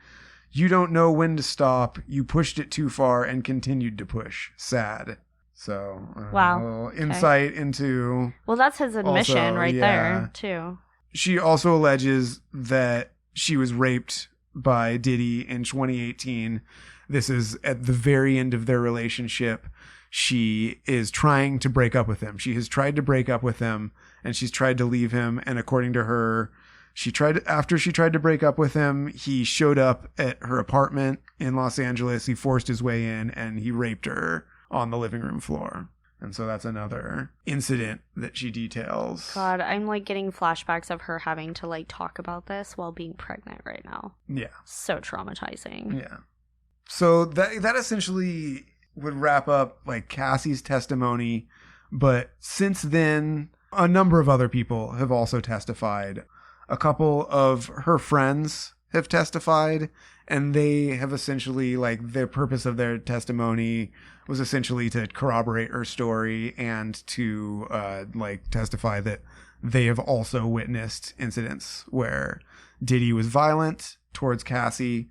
"You don't know when to stop. You pushed it too far and continued to push. Sad." So,
wow.
A little insight into...
Well, that's his admission
also,
there, too.
She also alleges that she was raped by Diddy in 2018. This is at the very end of their relationship. She is trying to break up with him. She has tried to break up with him, and she's tried to leave him. And according to her, after she tried to break up with him, he showed up at her apartment in Los Angeles. He forced his way in, and he raped her on the living room floor. And so that's another incident that she details.
God, I'm getting flashbacks of her having to talk about this while being pregnant right now.
Yeah.
So traumatizing.
Yeah. So that essentially would wrap up Cassie's testimony. But since then, a number of other people have also testified. A couple of her friends have testified, and they have essentially their purpose of their testimony was essentially to corroborate her story and to testify that they have also witnessed incidents where Diddy was violent towards Cassie.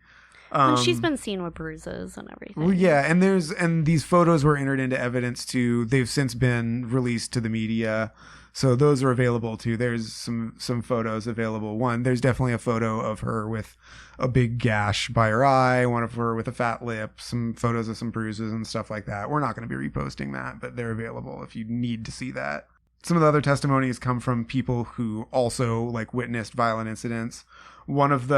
And she's been seen with bruises and everything.
Well, yeah, and these photos were entered into evidence too. They've since been released to the media. So those are available too. There's some photos available. There's definitely a photo of her with a big gash by her eye, one of her with a fat lip, some photos of some bruises and stuff like that. We're not going to be reposting that, but they're available if you need to see that. Some of the other testimonies come from people who also witnessed violent incidents. One of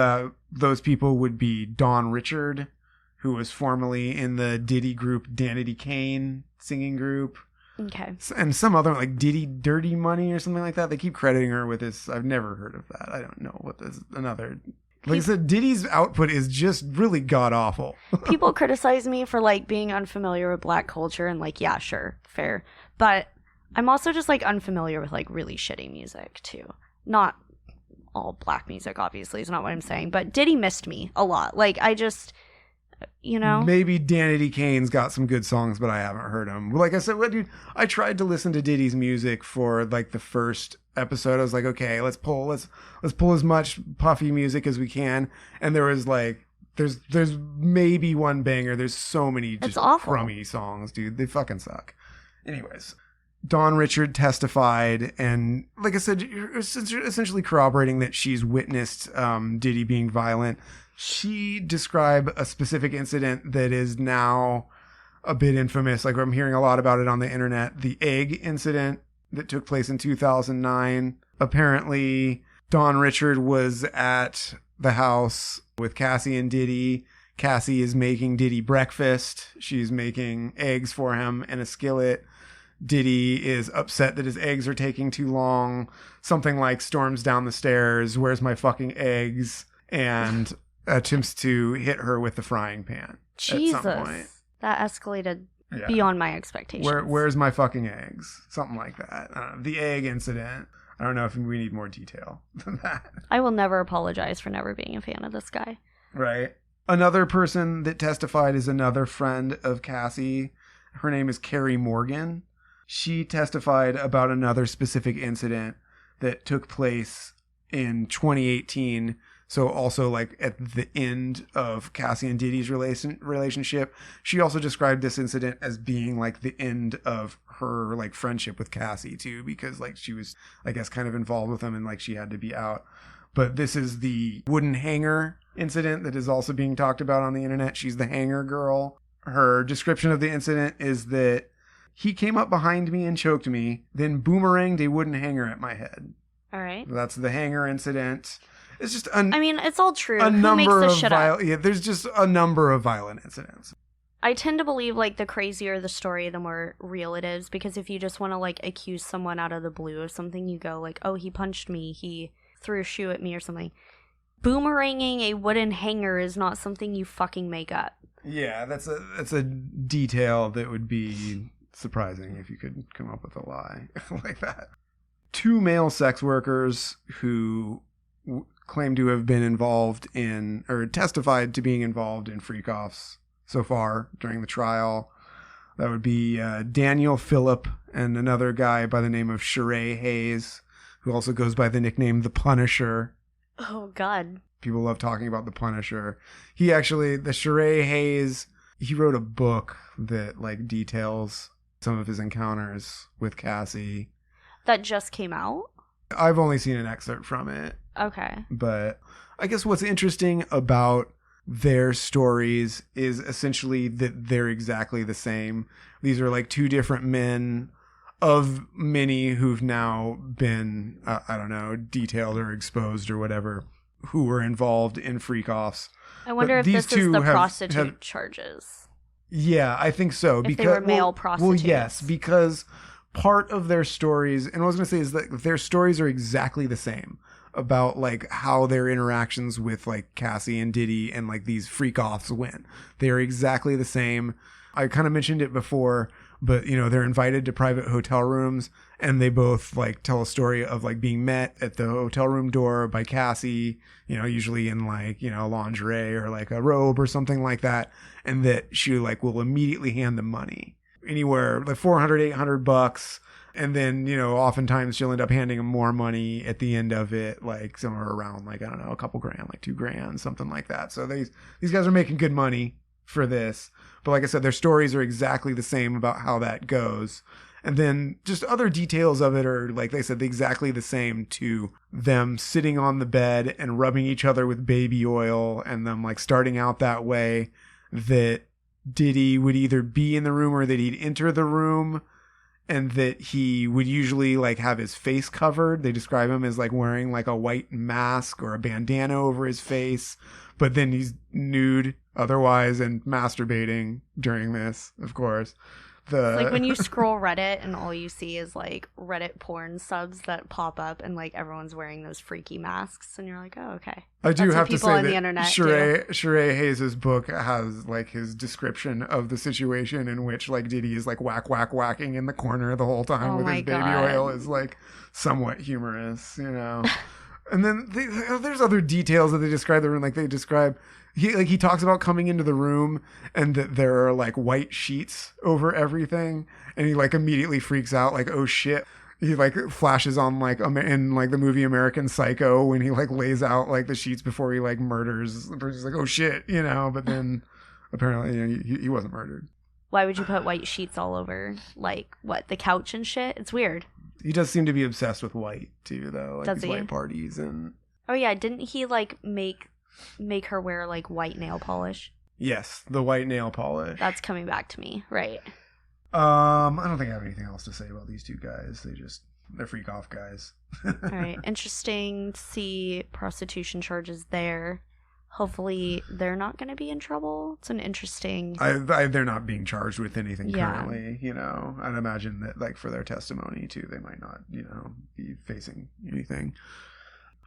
those people would be Dawn Richard, who was formerly in the Diddy group Danity Kane singing group.
Okay.
And some other Diddy Dirty Money or something like that. They keep crediting her with this. I've never heard of that. I don't know what this another. I said, Diddy's output is just really god awful.
People criticize me for being unfamiliar with black culture and yeah, sure, fair. But I'm also just unfamiliar with really shitty music too. Not all black music, obviously, is not what I'm saying. But Diddy missed me a lot. I just... Maybe
Danity Kane's got some good songs, but I haven't heard them. Like I said, dude, I tried to listen to Diddy's music for the first episode. I was like, okay, let's pull as much Puffy music as we can. And there was there's maybe one banger. There's so many just crummy songs, dude. They fucking suck. Anyways, Dawn Richard testified, and like I said, essentially corroborating that she's witnessed Diddy being violent. She described a specific incident that is now a bit infamous. I'm hearing a lot about it on the internet. The egg incident that took place in 2009. Apparently, Dawn Richard was at the house with Cassie and Diddy. Cassie is making Diddy breakfast. She's making eggs for him in a skillet. Diddy is upset that his eggs are taking too long. Something storms down the stairs. Where's my fucking eggs? And attempts to hit her with the frying pan.
Jesus.
At some point.
That escalated
Yeah.
beyond my expectations.
Where's my fucking eggs? Something like that. The egg incident. I don't know if we need more detail than that.
I will never apologize for never being a fan of this guy.
Right. Another person that testified is another friend of Cassie. Her name is Kerry Morgan. She testified about another specific incident that took place in 2018. So also like at the end of Cassie and Diddy's relationship. She also described this incident as being like the end of her like friendship with Cassie too, because like she was, I guess, kind of involved with him and like she had to be out. But this is the wooden hanger incident that is also being talked about on the internet. She's the hanger girl. Her description of the incident is that he came up behind me and choked me, then boomeranged a wooden hanger at my head.
All right.
That's the hanger incident. It's just
I mean, it's all true.
a
Who
number
makes this
of
shit up?
yeah, there's just a number of violent incidents.
I tend to believe like the crazier the story, the more real it is. Because if you just want to like accuse someone out of the blue of something, you go like, "Oh, he punched me. He threw a shoe at me or something." Boomeranging a wooden hanger is not something you fucking make up.
Yeah, that's a detail that would be surprising if you could come up with a lie like that. 2 male sex workers who claim to have been involved in, or testified to being involved in freak-offs so far during the trial. That would be Danyel Philip and another guy by the name of Sharay Hayes, who also goes by the nickname The Punisher.
Oh, God.
People love talking about The Punisher. He actually, the Sharay Hayes, he wrote a book that like details some of his encounters with Cassie.
That just came out?
I've only seen an excerpt from it.
Okay.
But I guess what's interesting about their stories is essentially that they're exactly the same. These are like 2 different men of many who've now been, I don't know, detailed or exposed or whatever, who were involved in freak-offs.
I wonder
But
if
these
this is
two
the
have-
prostitute charges.
Yeah, I think so.
If they were male prostitutes.
Well, yes, because part of their stories, and what I was going to say is that their stories are exactly the same about like how their interactions with like Cassie and Diddy and like these freak-offs went. They are exactly the same. I kind of mentioned it before, but you know, they're invited to private hotel rooms and they both like tell a story of like being met at the hotel room door by Cassie, you know, usually in like, you know, lingerie or like a robe or something like that. And that she like will immediately hand them money, anywhere like $400, $800. And then, you know, oftentimes she'll end up handing them more money at the end of it, like somewhere around like, I don't know, a couple grand, like $2,000, something like that. So these guys are making good money for this. But like I said, their stories are exactly the same about how that goes. And then just other details of it are, like they said, exactly the same, to them sitting on the bed and rubbing each other with baby oil, and them like starting out that way, that Diddy would either be in the room or that he'd enter the room, and that he would usually like have his face covered. They describe him as like wearing like a white mask or a bandana over his face, but then he's nude otherwise and masturbating during this, of course.
Like when you scroll Reddit and all you see is like Reddit porn subs that pop up and like everyone's wearing those freaky masks and you're like, oh, okay.
I do
That's
have
what
to
people
say
on
that
the internet
Sharay Hayes' book has like his description of the situation in which like Diddy is like whacking in the corner the whole time
Oh
with
my
his baby
God.
oil is like somewhat humorous, you know. And then there's other details that they describe the room. Like they describe, he talks about coming into the room and that there are like white sheets over everything, and he like immediately freaks out, like, oh shit. He like flashes on like in like the movie American Psycho when he like lays out like the sheets before he like murders the person. He's like, oh shit, you know. But then apparently, you know, he wasn't murdered.
Why would you put white sheets all over like what, the couch and shit? It's weird.
He does seem to be obsessed with white too, though. Like
Does
these
he?
white parties and
Oh yeah, didn't he like make her wear like white nail polish?
yes, the white nail polish.
That's coming back to me, right?
I don't think I have anything else to say about these two guys. They're freak off guys.
All right, interesting to see prostitution charges there. Hopefully they're not going to be in trouble. It's an interesting...
They're not being charged with anything
Yeah.
currently, you know. I'd imagine that like for their testimony too, they might not, you know, be facing anything.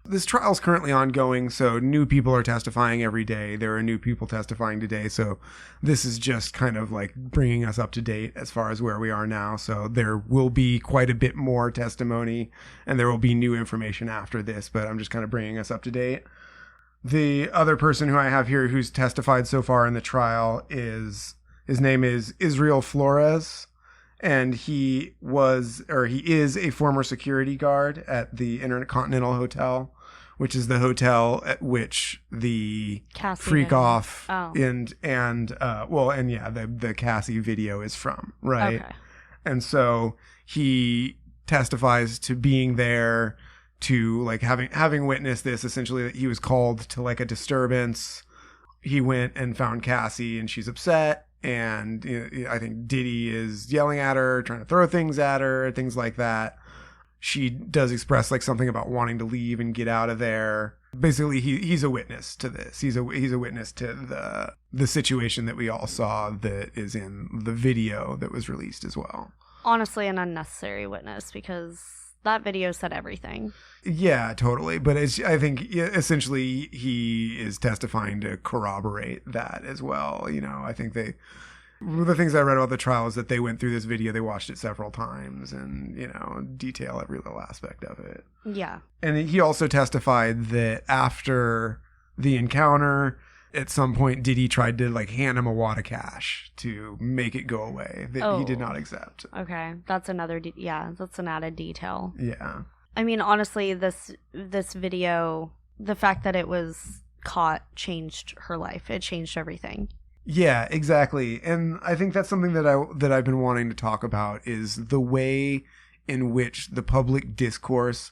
This trial's currently ongoing, so new people are testifying every day. There are new people testifying today, so this is just kind of like bringing us up to date as far as where we are now. So there will be quite a bit more testimony, and there will be new information after this, but I'm just kind of bringing us up to date. The other person who I have here who's testified so far in the trial his name is Israel Flores, and he is a former security guard at the InterContinental Hotel, which is the hotel at which the
Cassie
freak
video.
off
Oh.
the Cassie video is from, right?
Okay.
And so he testifies to being there, to like having witnessed this, essentially, that he was called to like a disturbance. He went and found Cassie, and she's upset. And I think Diddy is yelling at her, trying to throw things at her, things like that. She does express like something about wanting to leave and get out of there. Basically, he's a witness to this. He's a witness to the situation that we all saw that is in the video that was released as well.
Honestly, an unnecessary witness, because that video said everything.
Yeah, totally. But I think essentially he is testifying to corroborate that as well. I think one of the things I read about the trial is that they went through this video, they watched it several times, and, detail every little aspect of it.
Yeah.
And he also testified that after the encounter, at some point, Diddy tried to like hand him a wad of cash to make it go away that he did not accept.
Okay. That's another, that's an added detail.
Yeah.
I mean, honestly, this video, the fact that it was caught changed her life. It changed everything.
Yeah, exactly. And I think that's something that I've been wanting to talk about, is the way in which the public discourse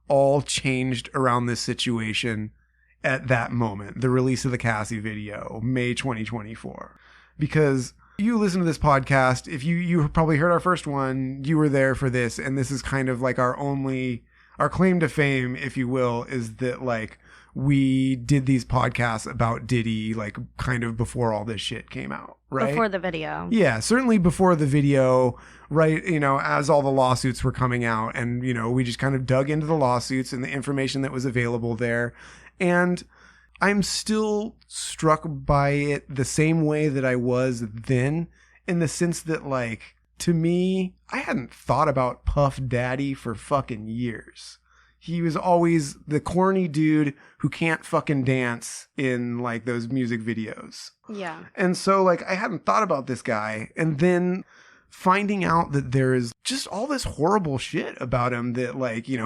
all changed around this situation at that moment, the release of the Cassie video, May 2024. Because you listen to this podcast, if you probably heard our first one, you were there for this, and this is kind of like our claim to fame, if you will, is that like we did these podcasts about Diddy like kind of before all this shit came out, right?
Before the video.
Yeah, certainly before the video, right? As all the lawsuits were coming out, and we just kind of dug into the lawsuits and the information that was available there. And I'm still struck by it the same way that I was then, in the sense that, like, to me, I hadn't thought about Puff Daddy for fucking years. He was always the corny dude who can't fucking dance in like those music videos.
Yeah.
And so like I hadn't thought about this guy, and then finding out that there is just all this horrible shit about him, that like, he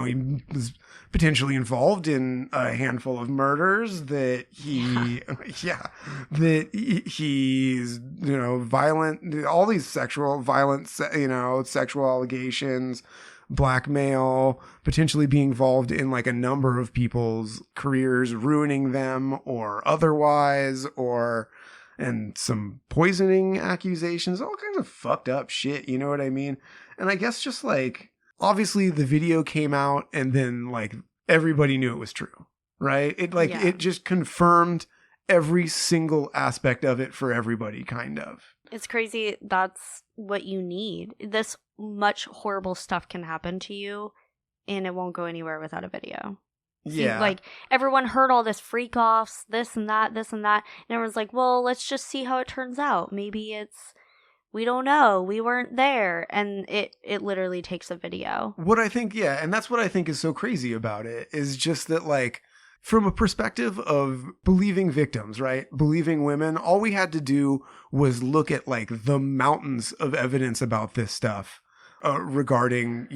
was potentially involved in a handful of murders, that he's, violent, all these sexual allegations, blackmail, potentially being involved in like a number of people's careers, ruining them or otherwise, and some poisoning accusations, all kinds of fucked up shit, you know what I mean? And I guess just like, obviously the video came out, and then like everybody knew it was true, right? It just confirmed every single aspect of it for everybody, kind of.
It's crazy. That's what you need. This much horrible stuff can happen to you, and it won't go anywhere without a video.
Yeah.
Like, everyone heard all this freak offs, this and that, and everyone's like, well, let's just see how it turns out. Maybe we don't know. We weren't there. And it literally takes a video.
What I think, and that's what I think is so crazy about it, is just that, like, from a perspective of believing victims, right? Believing women, all we had to do was look at, like, the mountains of evidence about this stuff. Regarding,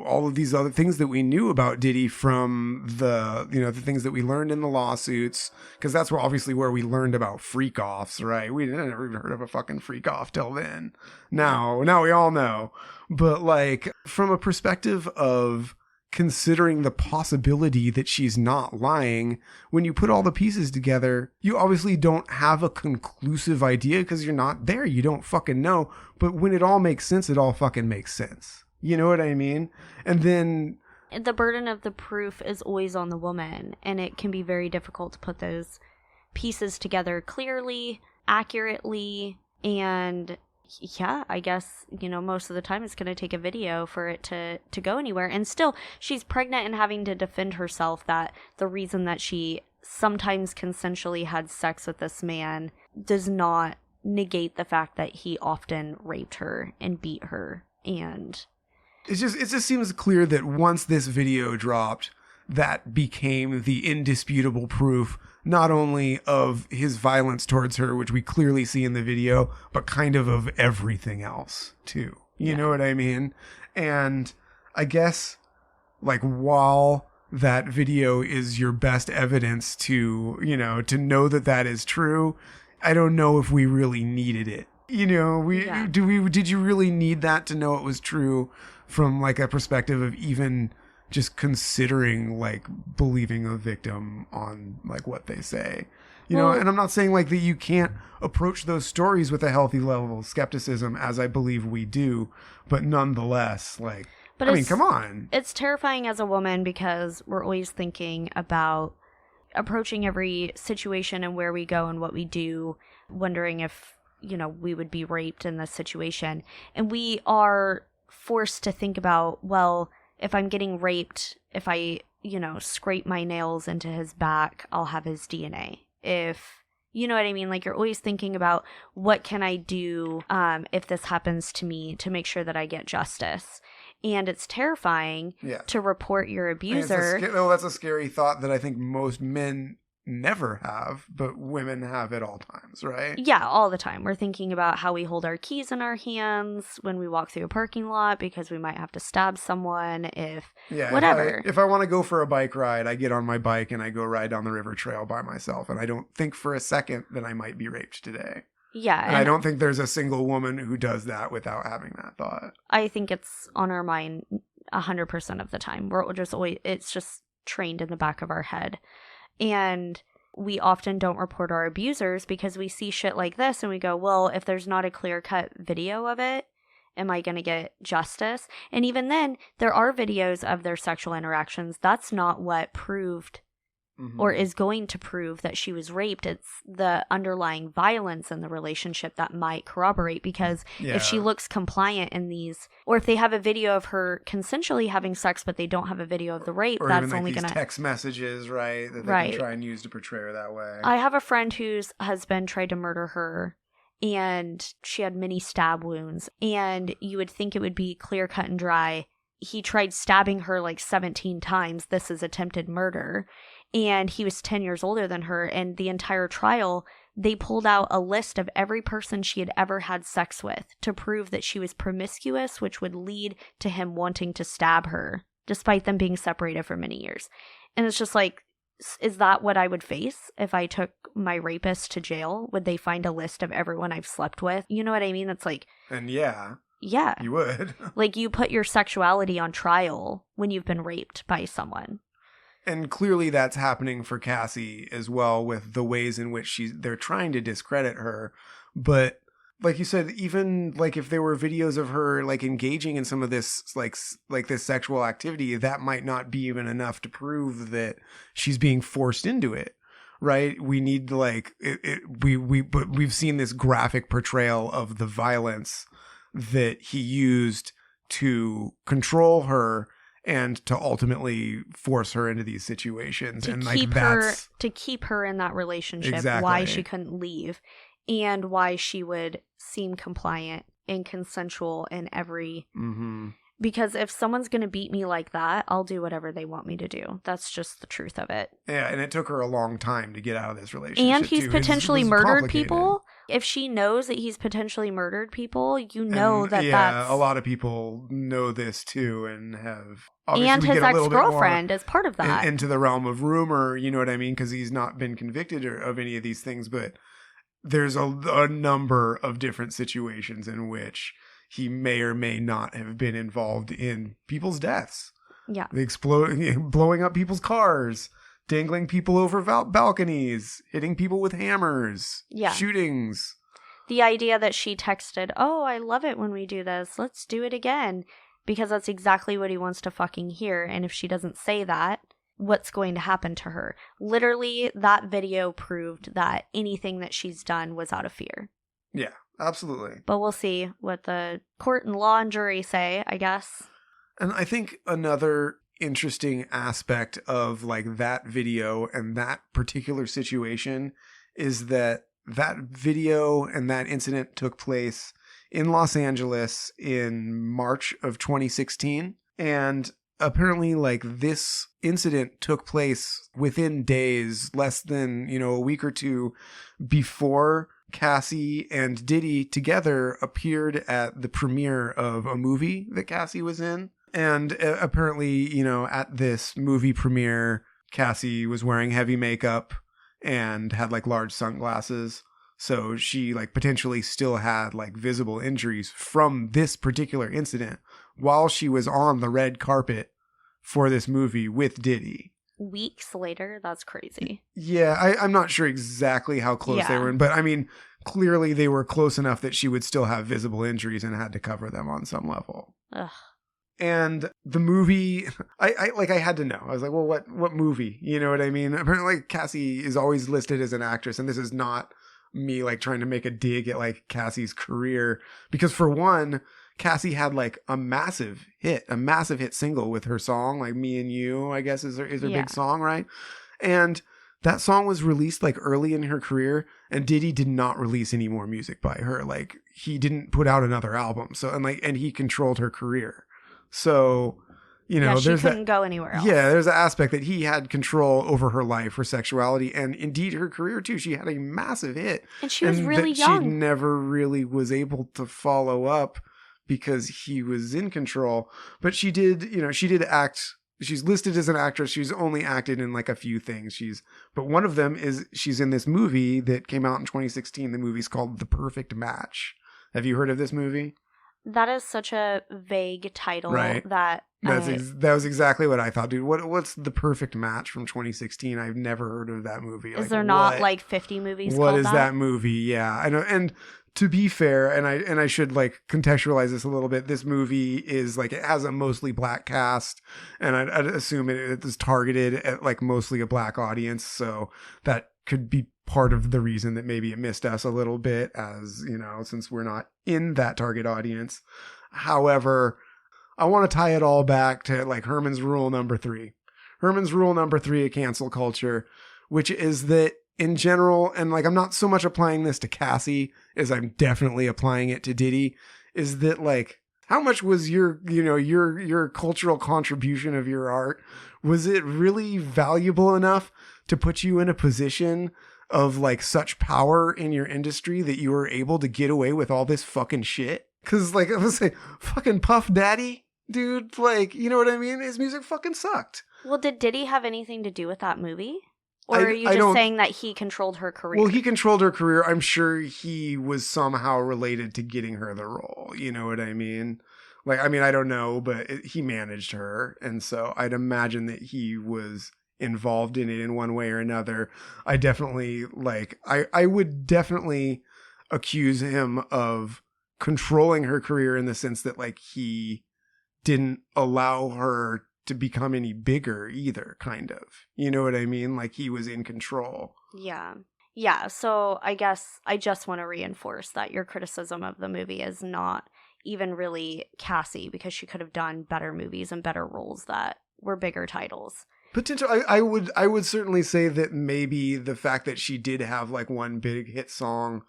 all of these other things that we knew about Diddy from the things that we learned in the lawsuits, because that's where we learned about freak offs, right? We never even heard of a fucking freak off till then. Now we all know. But like, from a perspective of considering the possibility that she's not lying, when you put all the pieces together, you obviously don't have a conclusive idea because you're not there. You don't fucking know. But when it all makes sense, it all fucking makes sense. You know what I mean? And then
the burden of the proof is always on the woman, and it can be very difficult to put those pieces together clearly, accurately, and Yeah, I guess, most of the time it's going to take a video for it to go anywhere. And still, she's pregnant and having to defend herself that the reason that she sometimes consensually had sex with this man does not negate the fact that he often raped her and beat her. And
it just seems clear that once this video dropped, that became the indisputable proof not only of his violence towards her, which we clearly see in the video, but kind of everything else too. You know what I mean? And I guess, like, while that video is your best evidence to know that is true, I don't know if we really needed it. Did you really need that to know it was true from like a perspective of even just considering like believing a victim on like what they say, and I'm not saying like that you can't approach those stories with a healthy level of skepticism, as I believe we do, but nonetheless, like, I mean, come on.
It's terrifying as a woman because we're always thinking about approaching every situation and where we go and what we do, wondering if, we would be raped in this situation. And we are forced to think about, well, if I'm getting raped, if I, scrape my nails into his back, I'll have his DNA. If, you know what I mean? Like, you're always thinking about what can I do if this happens to me to make sure that I get justice. And it's terrifying to report your abuser.
That's a scary thought that I think most men never have, but women have at all times, right?
Yeah, all the time. We're thinking about how we hold our keys in our hands when we walk through a parking lot because we might have to stab someone whatever.
If I want to go for a bike ride, I get on my bike and I go ride down the river trail by myself, and I don't think for a second that I might be raped today.
Yeah.
And I don't think there's a single woman who does that without having that thought.
I think it's on our mind 100% of the time. It's just trained in the back of our head. And we often don't report our abusers because we see shit like this and we go, well, if there's not a clear-cut video of it, am I going to get justice? And even then, there are videos of their sexual interactions. That's not what proved or is going to prove that she was raped. It's the underlying violence in the relationship that might corroborate, because if she looks compliant in these, or if they have a video of her consensually having sex but they don't have a video of the rape,
or
that's
even
only
like
going to
text messages, right, that they can try and use to portray her that way.
I have a friend whose husband tried to murder her, and she had many stab wounds, and you would think it would be clear cut and dry. He tried stabbing her like 17 times. This is attempted murder. And he was 10 years older than her. And the entire trial, they pulled out a list of every person she had ever had sex with to prove that she was promiscuous, which would lead to him wanting to stab her, despite them being separated for many years. And it's just like, is that what I would face if I took my rapist to jail? Would they find a list of everyone I've slept with? You know what I mean? It's like...
And yeah, you would.
Like, you put your sexuality on trial when you've been raped by someone.
And clearly that's happening for Cassie as well, with the ways in which they're trying to discredit her. But like you said, even like if there were videos of her like engaging in some of this like this sexual activity, that might not be even enough to prove that she's being forced into it. Right? We need like but we've seen this graphic portrayal of the violence that he used to control her and to ultimately force her into these situations.
To keep her in that relationship,
exactly.
Why she couldn't leave, and why she would seem compliant and consensual in every... Because if someone's going to beat me like that, I'll do whatever they want me to do. That's just the truth of it.
Yeah, and it took her a long time to get out of this relationship.
And he's potentially murdered people. If she knows that he's potentially murdered people, that's...
Yeah, a lot of people know this too, and have...
And his ex-girlfriend is part of that.
Into the realm of rumor, you know what I mean? Because he's not been convicted of any of these things, but there's a number of different situations in which he may or may not have been involved in people's deaths.
Yeah.
Blowing up people's cars, dangling people over balconies, hitting people with hammers, shootings.
The idea that she texted, "Oh, I love it when we do this. Let's do it again." Because that's exactly what he wants to fucking hear. And if she doesn't say that, what's going to happen to her? Literally, that video proved that anything that she's done was out of fear.
Yeah. Absolutely.
But we'll see what the court and law and jury say, I guess.
And I think another interesting aspect of like that video and that particular situation is that that video and that incident took place in Los Angeles in March of 2016. And apparently like this incident took place within days, less than, a week or two before Cassie and Diddy together appeared at the premiere of a movie that Cassie was in. And apparently, at this movie premiere, Cassie was wearing heavy makeup and had like large sunglasses. So she like potentially still had like visible injuries from this particular incident while she was on the red carpet for this movie with Diddy.
Weeks later? That's crazy.
Yeah, I'm not sure exactly how close they were in, but I mean, clearly they were close enough that she would still have visible injuries and had to cover them on some level.
Ugh.
And the movie, I had to know. I was like, well, what movie? You know what I mean? Apparently Cassie is always listed as an actress, and this is not me like trying to make a dig at like Cassie's career, because for one, Cassie had like a massive hit single with her song, like Me and You, I guess is her big song, right? And that song was released like early in her career, and Diddy did not release any more music by her. Like he didn't put out another album. So, and he controlled her career. So,
she
there's
couldn't go anywhere else.
Yeah, there's an aspect that he had control over her life, her sexuality, and indeed her career too. She had a massive hit.
And she was really young.
She never really was able to follow up because he was in control. But she did act. She's listed as an actress. She's only acted in like a few things. But one of them is she's in this movie that came out in 2016. The movie's called The Perfect Match. Have you heard of this movie?
That is such a vague title,
right?
That
was exactly what I thought, dude. What's The Perfect Match from 2016? I've never heard of that movie.
Is there not like 50 movies
what
called
is that movie? Yeah, I know. And to be fair, and I should like contextualize this a little bit, this movie is like, it has a mostly black cast, and I'd assume it is targeted at like mostly a black audience, so that could be part of the reason that maybe it missed us a little bit, as since we're not in that target audience. However, I want to tie it all back to like Herman's rule number 3. Herman's rule number 3 of cancel culture, which is that in general, and like I'm not so much applying this to Cassie as I'm definitely applying it to Diddy, is that like, how much was your cultural contribution of your art? Was it really valuable enough to put you in a position of like such power in your industry that you were able to get away with all this fucking shit? Cause like, I was like, fucking Puff Daddy, dude, like, you know what I mean? His music fucking sucked.
Well, did Diddy have anything to do with that movie? Or are you just saying that he controlled her career?
Well, he controlled her career. I'm sure he was somehow related to getting her the role. You know what I mean? Like, I mean, I don't know, but he managed her. And so I'd imagine that he was involved in it in one way or another. I definitely, like, I would definitely accuse him of controlling her career in the sense that, like, he didn't allow her to become any bigger either, kind of. You know what I mean? Like, he was in control.
Yeah. Yeah, so I guess I just want to reinforce that your criticism of the movie is not even really Cassie, because she could have done better movies and better roles that were bigger titles.
Potential. I would certainly say that maybe the fact that she did have like one big hit song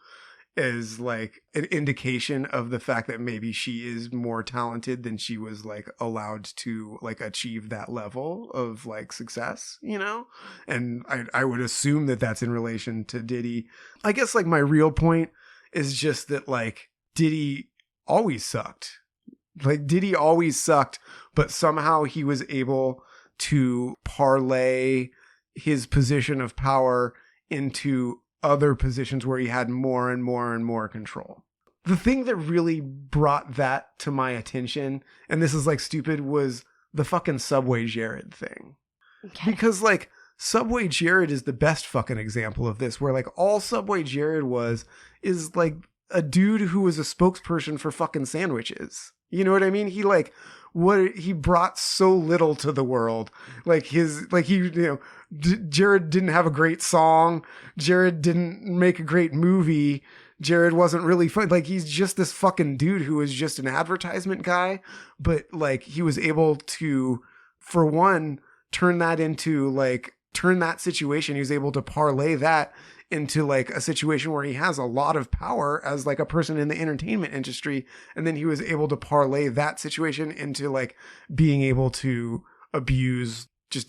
is like an indication of the fact that maybe she is more talented than she was like allowed to like achieve that level of like success, you know? And I would assume that that's in relation to Diddy. I guess like my real point is just that like Diddy always sucked. Like Diddy always sucked, but somehow he was able to parlay his position of power into other positions where he had more and more and more control. The thing that really brought that to my attention, and this is like stupid, was the fucking Subway Jared thing. Okay. Because like Subway Jared is the best fucking example of this, where like all Subway Jared is like a dude who was a spokesperson for fucking sandwiches. You know what I mean? He like he brought so little to the world. Like Jared didn't have a great song. Jared didn't make a great movie. Jared wasn't really fun. Like, he's just this fucking dude who is just an advertisement guy. But, like, he was able to, for one, turn that situation. He was able to parlay that into, like, a situation where he has a lot of power as, like, a person in the entertainment industry. And then he was able to parlay that situation into, like, being able to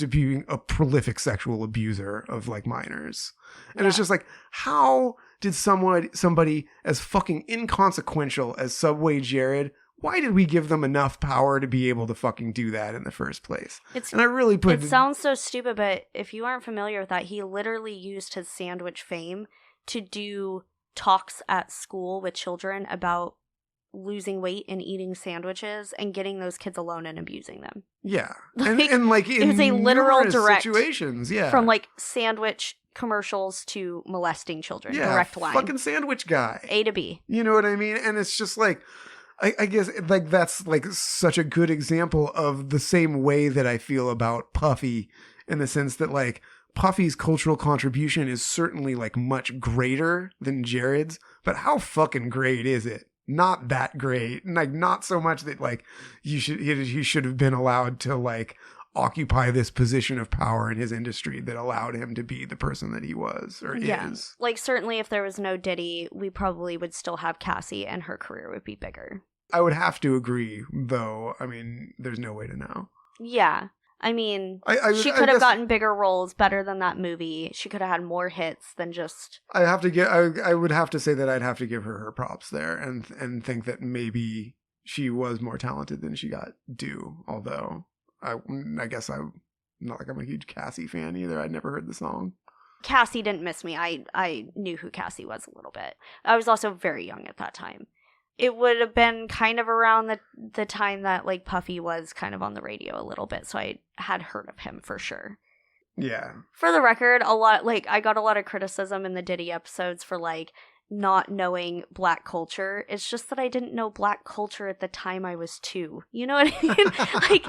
being a prolific sexual abuser of, like, minors. And it's just like, how did somebody as fucking inconsequential as Subway Jared, why did we give them enough power to be able to fucking do that in the first place? It
sounds so stupid, but if you aren't familiar with that, he literally used his sandwich fame to do talks at school with children about losing weight and eating sandwiches and getting those kids alone and abusing them.
Yeah. And like,
it was a literal direct
situations. Yeah.
From, like, sandwich commercials to molesting children.
Yeah,
direct line.
Fucking sandwich guy.
A to B.
You know what I mean? And it's just like, I guess, like, that's, like, such a good example of the same way that I feel about Puffy, in the sense that, like, Puffy's cultural contribution is certainly, like, much greater than Jared's, but how fucking great is it? Not that great. Like, not so much that, like, he should have been allowed to, like, occupy this position of power in his industry that allowed him to be the person that he was or is.
Like, certainly if there was no Diddy, we probably would still have Cassie and her career would be bigger.
I would have to agree, though. I mean, there's no way to know.
Yeah. I mean, she could have gotten bigger roles, better than that movie. She could have had more hits than just...
I would have to say that I'd have to give her props there and think that maybe she was more talented than she got due. Although, I guess I'm not like I'm a huge Cassie fan either. I'd never heard the song.
Cassie didn't miss me. I knew who Cassie was a little bit. I was also very young at that time. It would have been kind of around the time that, like, Puffy was kind of on the radio a little bit, so I had heard of him for sure.
Yeah.
For the record, I got a lot of criticism in the Diddy episodes for, like, not knowing Black culture. It's just that I didn't know Black culture at the time I was 2. You know what I mean? Like,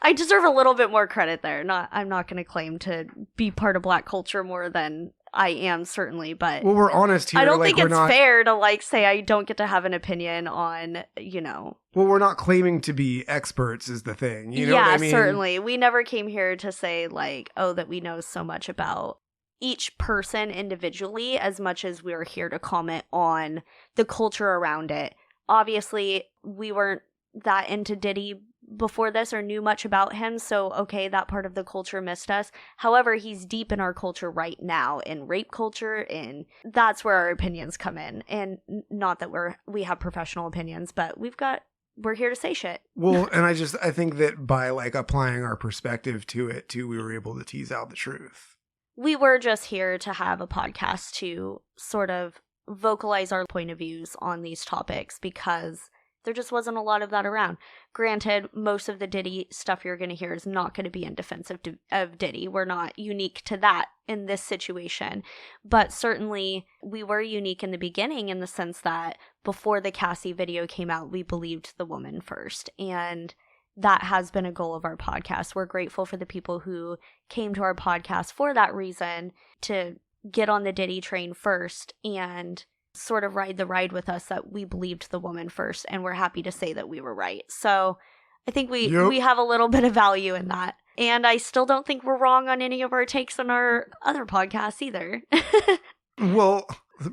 I deserve a little bit more credit there. I'm not going to claim to be part of Black culture more than I am, certainly, but...
Well, we're honest here.
I don't think it's fair to, like, say I don't get to have an opinion on, you know...
Well, we're not claiming to be experts is the thing, you know what I mean?
Yeah, certainly. We never came here to say, like, oh, that we know so much about each person individually as much as we're here to comment on the culture around it. Obviously, we weren't that into Diddy before this or knew much about him, so okay, that part of the culture missed us. However, he's deep in our culture right now, in rape culture, and that's where our opinions come in. And not that we have professional opinions, but we're here to say shit.
Well, and I think that by, like, applying our perspective to it too, we were able to tease out the truth.
We were just here to have a podcast to sort of vocalize our point of views on these topics because there just wasn't a lot of that around. Granted, most of the Diddy stuff you're going to hear is not going to be in defense of Diddy. We're not unique to that in this situation. But certainly, we were unique in the beginning in the sense that before the Cassie video came out, we believed the woman first. And that has been a goal of our podcast. We're grateful for the people who came to our podcast for that reason, to get on the Diddy train first and sort of ride the ride with us that we believed the woman first, and we're happy to say that we were right. So I think we have a little bit of value in that. And I still don't think we're wrong on any of our takes on our other podcasts either.
Well,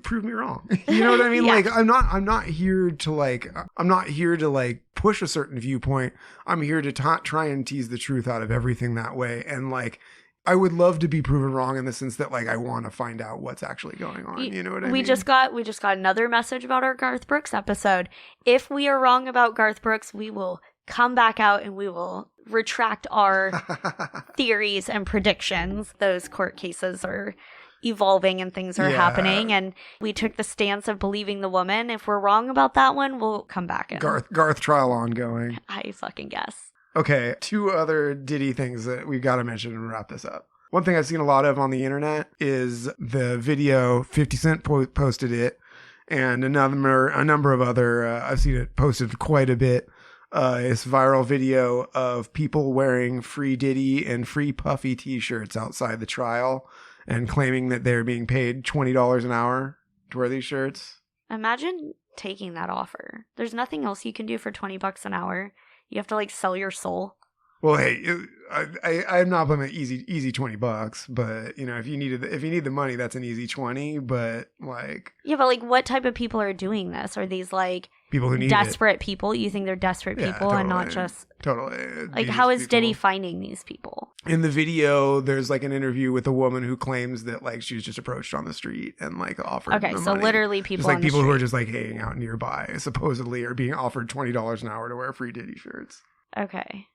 prove me wrong. You know what I mean? Yeah. Like, I'm not here to push a certain viewpoint. I'm here to try and tease the truth out of everything that way. And, like, I would love to be proven wrong in the sense that, like, I want to find out what's actually going on. You know what I mean?
We just got another message about our Garth Brooks episode. If we are wrong about Garth Brooks, we will come back out and we will retract our theories and predictions. Those court cases are evolving and things are happening, and we took the stance of believing the woman. If we're wrong about that one, we'll come back.
Garth trial ongoing.
I fucking guess.
Okay, 2 other Diddy things that we've got to mention and wrap this up. One thing I've seen a lot of on the internet is the video. 50 Cent posted it, and a number of other, I've seen it posted quite a bit. This viral video of people wearing Free Diddy and Free Puffy t-shirts outside the trial and claiming that they're being paid $20 an hour to wear these shirts.
Imagine taking that offer. There's nothing else you can do for $20 an hour. You have to like sell your soul.
Well, hey, I'm not blaming easy $20, but you know, if you need the money, that's an easy 20. But like,
yeah, but like, what type of people are doing this? Are these like
people who need
desperate people? You think they're desperate people and not just
totally
like how is Diddy finding these people?
In the video, there's like an interview with a woman who claims that like she was just approached on the street and like offered.
Okay, so
money.
literally people,
just like
on
people
the
who
street.
are just like hanging out nearby, supposedly, are being offered $20 an hour to wear free Diddy shirts.
Okay.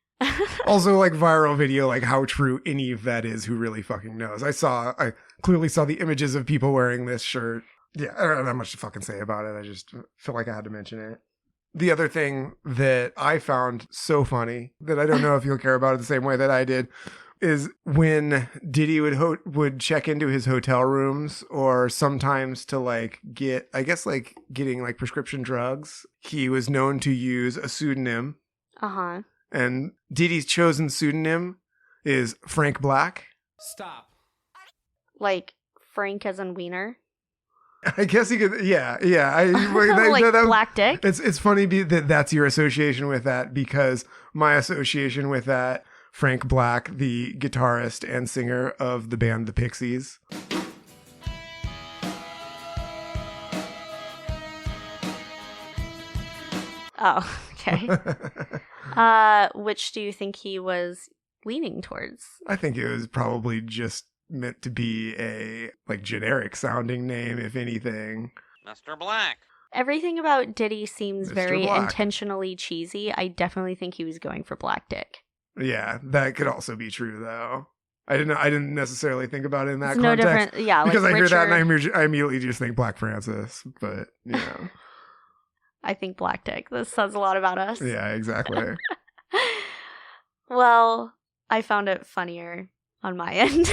Also, like viral video, like how true any of that is, who really fucking knows? I clearly saw the images of people wearing this shirt. Yeah, I don't have that much to fucking say about it. I just feel like I had to mention it. The other thing that I found so funny that I don't know if you'll care about it the same way that I did is when Diddy would check into his hotel rooms, or sometimes to like get, I guess like getting like prescription drugs, he was known to use a pseudonym.
Uh-huh.
And Diddy's chosen pseudonym is Frank Black.
Stop.
Like Frank as in Wiener.
I guess he could, yeah.
Like Black Dick.
It's funny that that's your association with that, because my association with that, Frank Black, the guitarist and singer of the band The Pixies.
Oh, okay. Which do you think he was leaning towards?
I think it was probably just meant to be a like generic sounding name, if anything.
Mr. Black.
Everything about Diddy seems
Mr.
very
Black.
intentionally cheesy. I definitely think he was going for Black Dick.
Yeah, that could also be true though. I didn't necessarily think about it in that
It's no
context.
different. Yeah,
Because
like
I hear that
Richard,
and I immediately just think Black Francis, but you know.
I think Black Dick. This says a lot about us.
Yeah, exactly.
Well, I found it funnier on my end.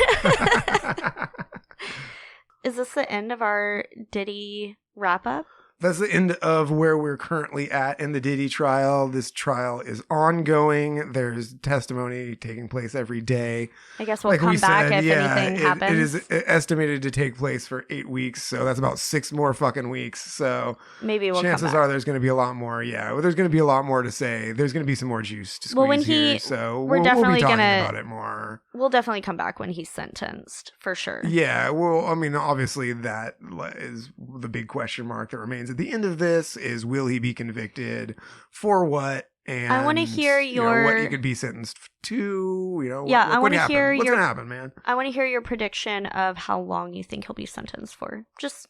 Is this the end of our Diddy wrap up?
That's the end of where we're currently at in the Diddy trial. This trial is ongoing. There's testimony taking place every day.
I guess we'll come back if anything happens.
It is estimated to take place for 8 weeks, so that's about 6 more fucking weeks. So
maybe we'll
chances
come back.
are there's going to be a lot more. Yeah, well, there's going to be a lot more to say. There's going to be some more juice to squeeze
Well, when
here. So
we're
we'll
definitely
be talking
gonna-
about it more.
We'll definitely come back when he's sentenced, for sure.
Yeah, well, I mean, obviously that is the big question mark that remains at the end of this, is will he be convicted for what? And
I want to hear
what he could be sentenced to,
Yeah, I
what
wanna hear
what's
your-
gonna happen, man.
I want to hear your prediction of how long you think he'll be sentenced for. Just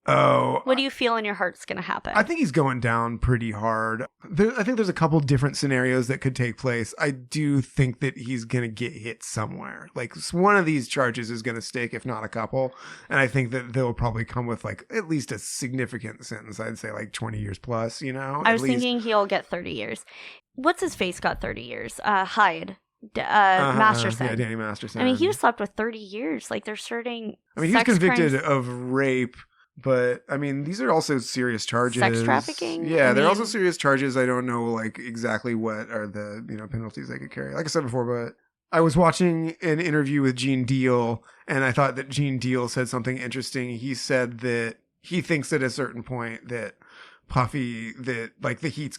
Oh,
what do you feel in your heart's going to happen?
I think he's going down pretty hard. I think there's a couple different scenarios that could take place. I do think that he's going to get hit somewhere. Like one of these charges is going to stick, if not a couple. And I think that they'll probably come with like at least a significant sentence. I'd say like 20 years plus,
I was thinking he'll get 30 years. What's his face got 30 years? Hyde. Masterson.
Yeah, Danny Masterson.
I mean, he was slapped with 30 years. Like, they're starting.
I mean, he was
sex
convicted
crimes.
of rape, but I mean, these are also serious charges.
Sex trafficking?
Yeah,
I
they're
mean-
also serious charges. I don't know like exactly what are the penalties they could carry. Like I said before, but I was watching an interview with Gene Deal, and I thought that Gene Deal said something interesting. He said that he thinks at a certain point that Puffy, that like the heat's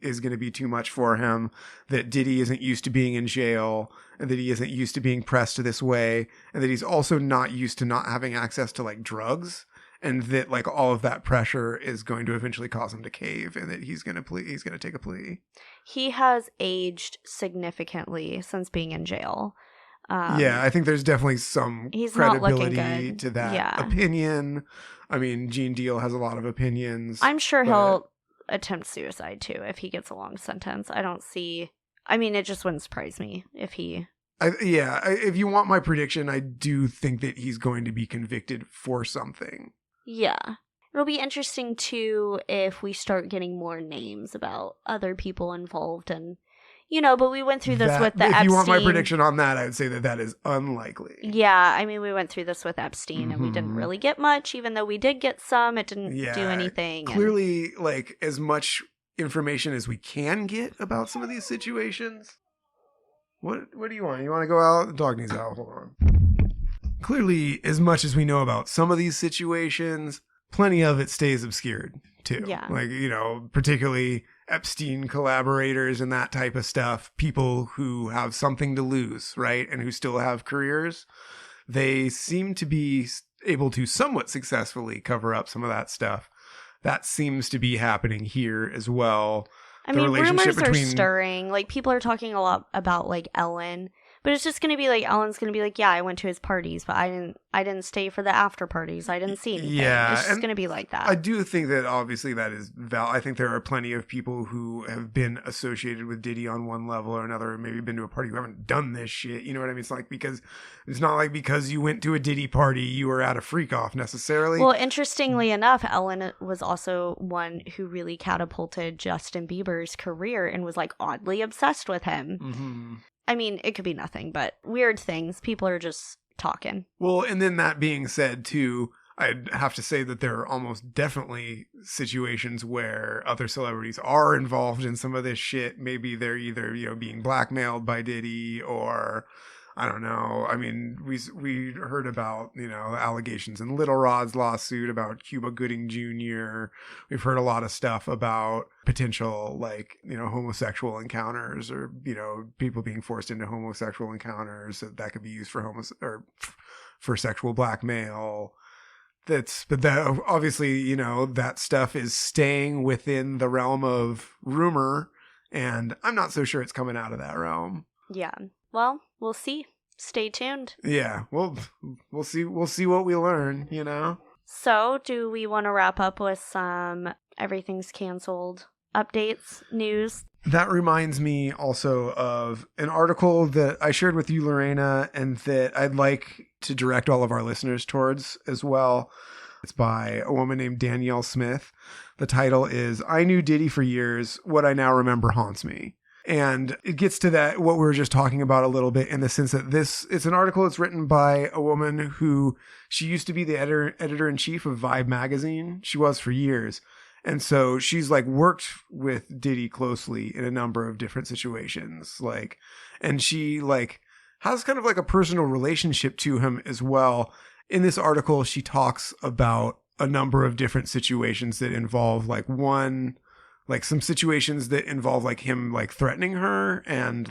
is gonna be too much for him, that Diddy isn't used to being in jail, and that he isn't used to being pressed this way, and that he's also not used to not having access to like drugs, and that like all of that pressure is going to eventually cause him to cave, and that he's gonna take a plea.
He has aged significantly since being in jail.
Yeah, I think there's definitely some
he's not looking
credibility
good.
to that
Yeah.
opinion. I mean, Gene Deal has a lot of opinions.
I'm sure
but-
he'll attempt suicide too if he gets a long sentence. I mean, it just wouldn't surprise me if he.
If you want my prediction, I do think that he's going to be convicted for something.
Yeah. It'll be interesting too if we start getting more names about other people involved, and but we went through this with the
if
Epstein.
you want my prediction on that, I would say that is unlikely.
Yeah, I mean, we went through this with Epstein, and we didn't
Mhm.
really get much. Even though we did get some, it didn't
Yeah,
do anything. and-
Clearly, like as much information as we can get about some of these situations. What do you want? You want to go out? The dog needs out. Hold on. Clearly, as much as we know about some of these situations, plenty of it stays obscured too.
Yeah.
Like, particularly Epstein collaborators and that type of stuff, people who have something to lose, right? And who still have careers. They seem to be able to somewhat successfully cover up some of that stuff. That seems to be happening here as well.
I mean, rumors are stirring. Like, people are talking a lot about, like, Ellen. But it's just going to be like, Ellen's going to be like, yeah, I went to his parties, but I didn't stay for the after parties. I didn't see anything.
Yeah.
It's just going to be like that.
I do think that obviously that is I think there are plenty of people who have been associated with Diddy on one level or another, maybe been to a party who haven't done this shit. You know what I mean? It's not like because you went to a Diddy party, you were at a freak off necessarily.
Well, interestingly enough, Ellen was also one who really catapulted Justin Bieber's career and was like oddly obsessed with him.
Mm-hmm.
I mean, it could be nothing, but weird things. People are just talking.
Well, and then that being said, too, I'd have to say that there are almost definitely situations where other celebrities are involved in some of this shit. Maybe they're either, being blackmailed by Diddy or, I don't know. I mean, we heard about, allegations in Little Rod's lawsuit about Cuba Gooding Jr. We've heard a lot of stuff about potential, homosexual encounters or, people being forced into homosexual encounters that could be used for sexual blackmail. But that obviously, that stuff is staying within the realm of rumor, and I'm not so sure it's coming out of that realm.
Yeah. Well, we'll see. Stay tuned.
Yeah, we'll see. We'll see what we learn,
So, do we want to wrap up with some everything's canceled updates, news?
That reminds me also of an article that I shared with you, Lorena, and that I'd like to direct all of our listeners towards as well. It's by a woman named Danyel Smith. The title is "I Knew Diddy for Years. What I Now Remember Haunts Me." And it gets to that, what we were just talking about a little bit, in the sense that it's an article that's written by a woman who, she used to be the editor-in-chief of Vibe magazine. She was for years. And so she's worked with Diddy closely in a number of different situations. And she has kind of a personal relationship to him as well. In this article, she talks about a number of different situations that involve some situations that involve him threatening her and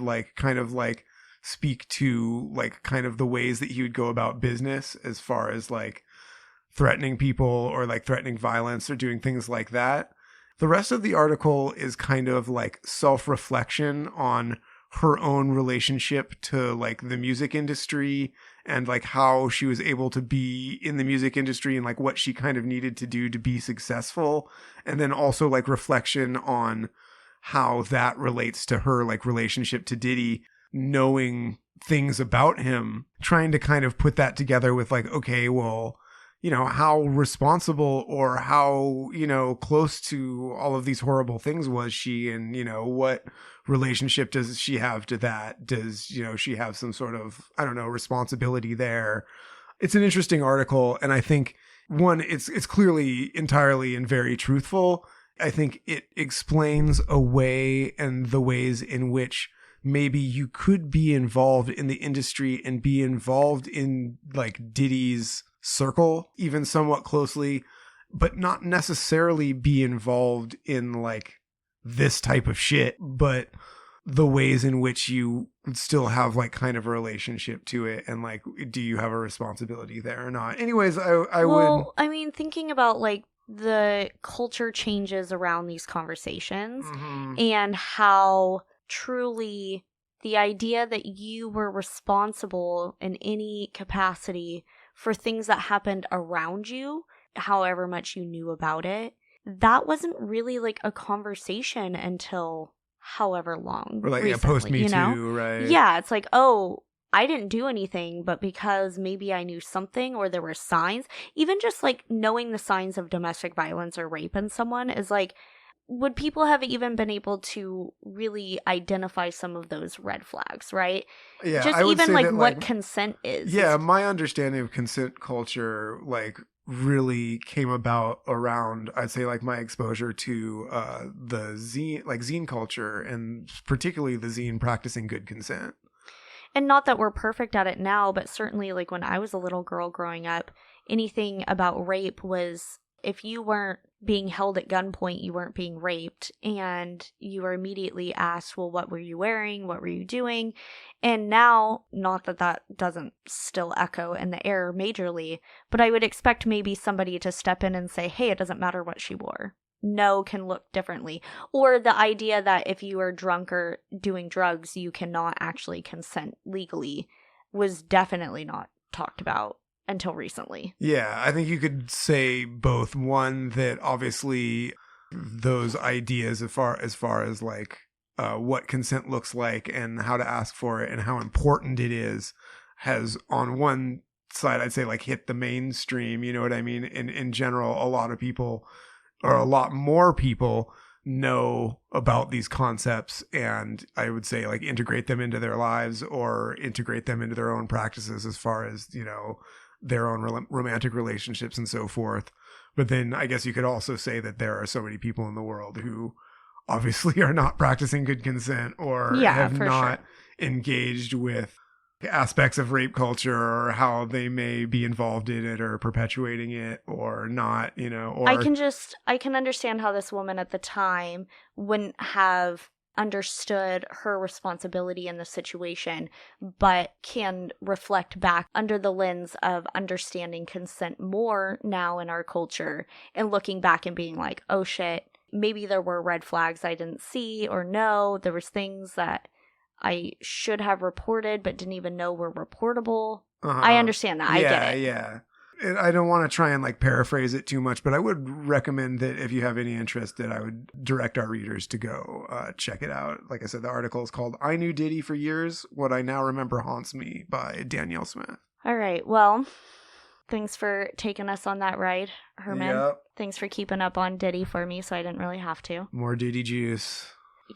speak to kind of the ways that he would go about business as far as threatening people or threatening violence or doing things like that. The rest of the article is kind of self-reflection on her own relationship to the music industry and how she was able to be in the music industry and what she kind of needed to do to be successful. And then also reflection on how that relates to her relationship to Diddy, knowing things about him, trying to kind of put that together with okay, well, how responsible or how, close to all of these horrible things was she? And, what relationship does she have to that? Does, she have some sort of, I don't know, responsibility there? It's an interesting article. And I think, one, it's clearly entirely and very truthful. I think it explains a way and the ways in which maybe you could be involved in the industry and be involved in Diddy's circle, even somewhat closely, but not necessarily be involved in this type of shit, but the ways in which you still have kind of a relationship to it, and do you have a responsibility there or not? Anyways, I would.
I mean, thinking about the culture changes around these conversations,
Mm-hmm.
and how truly the idea that you were responsible in any capacity for things that happened around you, however much you knew about it, that wasn't really a conversation until however long.
Or
recently,
post Me Too, right?
Yeah, it's oh, I didn't do anything, but because maybe I knew something or there were signs, even just knowing the signs of domestic violence or rape in someone is would people have even been able to really identify some of those red flags, right?
Yeah,
just
I would
even
say that,
what consent is.
Yeah, my understanding of consent culture really came about around, I'd say my exposure to the zine culture, and particularly the zine practicing good consent.
And not that we're perfect at it now, but certainly when I was a little girl growing up, anything about rape was if you weren't being held at gunpoint, you weren't being raped, and you were immediately asked, well, what were you wearing? What were you doing? And now, not that that doesn't still echo in the air majorly, but I would expect maybe somebody to step in and say, hey, it doesn't matter what she wore. No can look differently. Or the idea that if you are drunk or doing drugs, you cannot actually consent legally was definitely not talked about until recently.
Yeah, I think you could say both. One, that obviously those ideas as far as like what consent looks like and how to ask for it and how important it is has on one side, I'd say, like hit the mainstream, you know what I mean? In general, a lot of people, or a lot more people, know about these concepts, and I would say like integrate them into their lives or integrate them into their own practices as far as, you know, their own romantic relationships and so forth. But then I guess you could also say that there are so many people in the world who obviously are not practicing good consent or have not engaged with aspects of rape culture or how they may be involved in it or perpetuating it or not, you know. Or
I can understand how this woman at the time wouldn't have understood her responsibility in the situation, but can reflect back under the lens of understanding consent more now in our culture and looking back and being like, oh shit, maybe there were red flags I didn't see, or no, there was things that I should have reported but didn't even know were reportable. I understand that. I get it.
Yeah. I don't want to try and like paraphrase it too much, but I would recommend that if you have any interest, that I would direct our readers to go check it out. Like I said, the article is called I Knew Diddy for Years, What I Now Remember Haunts Me by Danyel Smith.
All right. Well, thanks for taking us on that ride, Herman.
Yep.
Thanks for keeping up on Diddy for me so I didn't really have to.
More Diddy juice.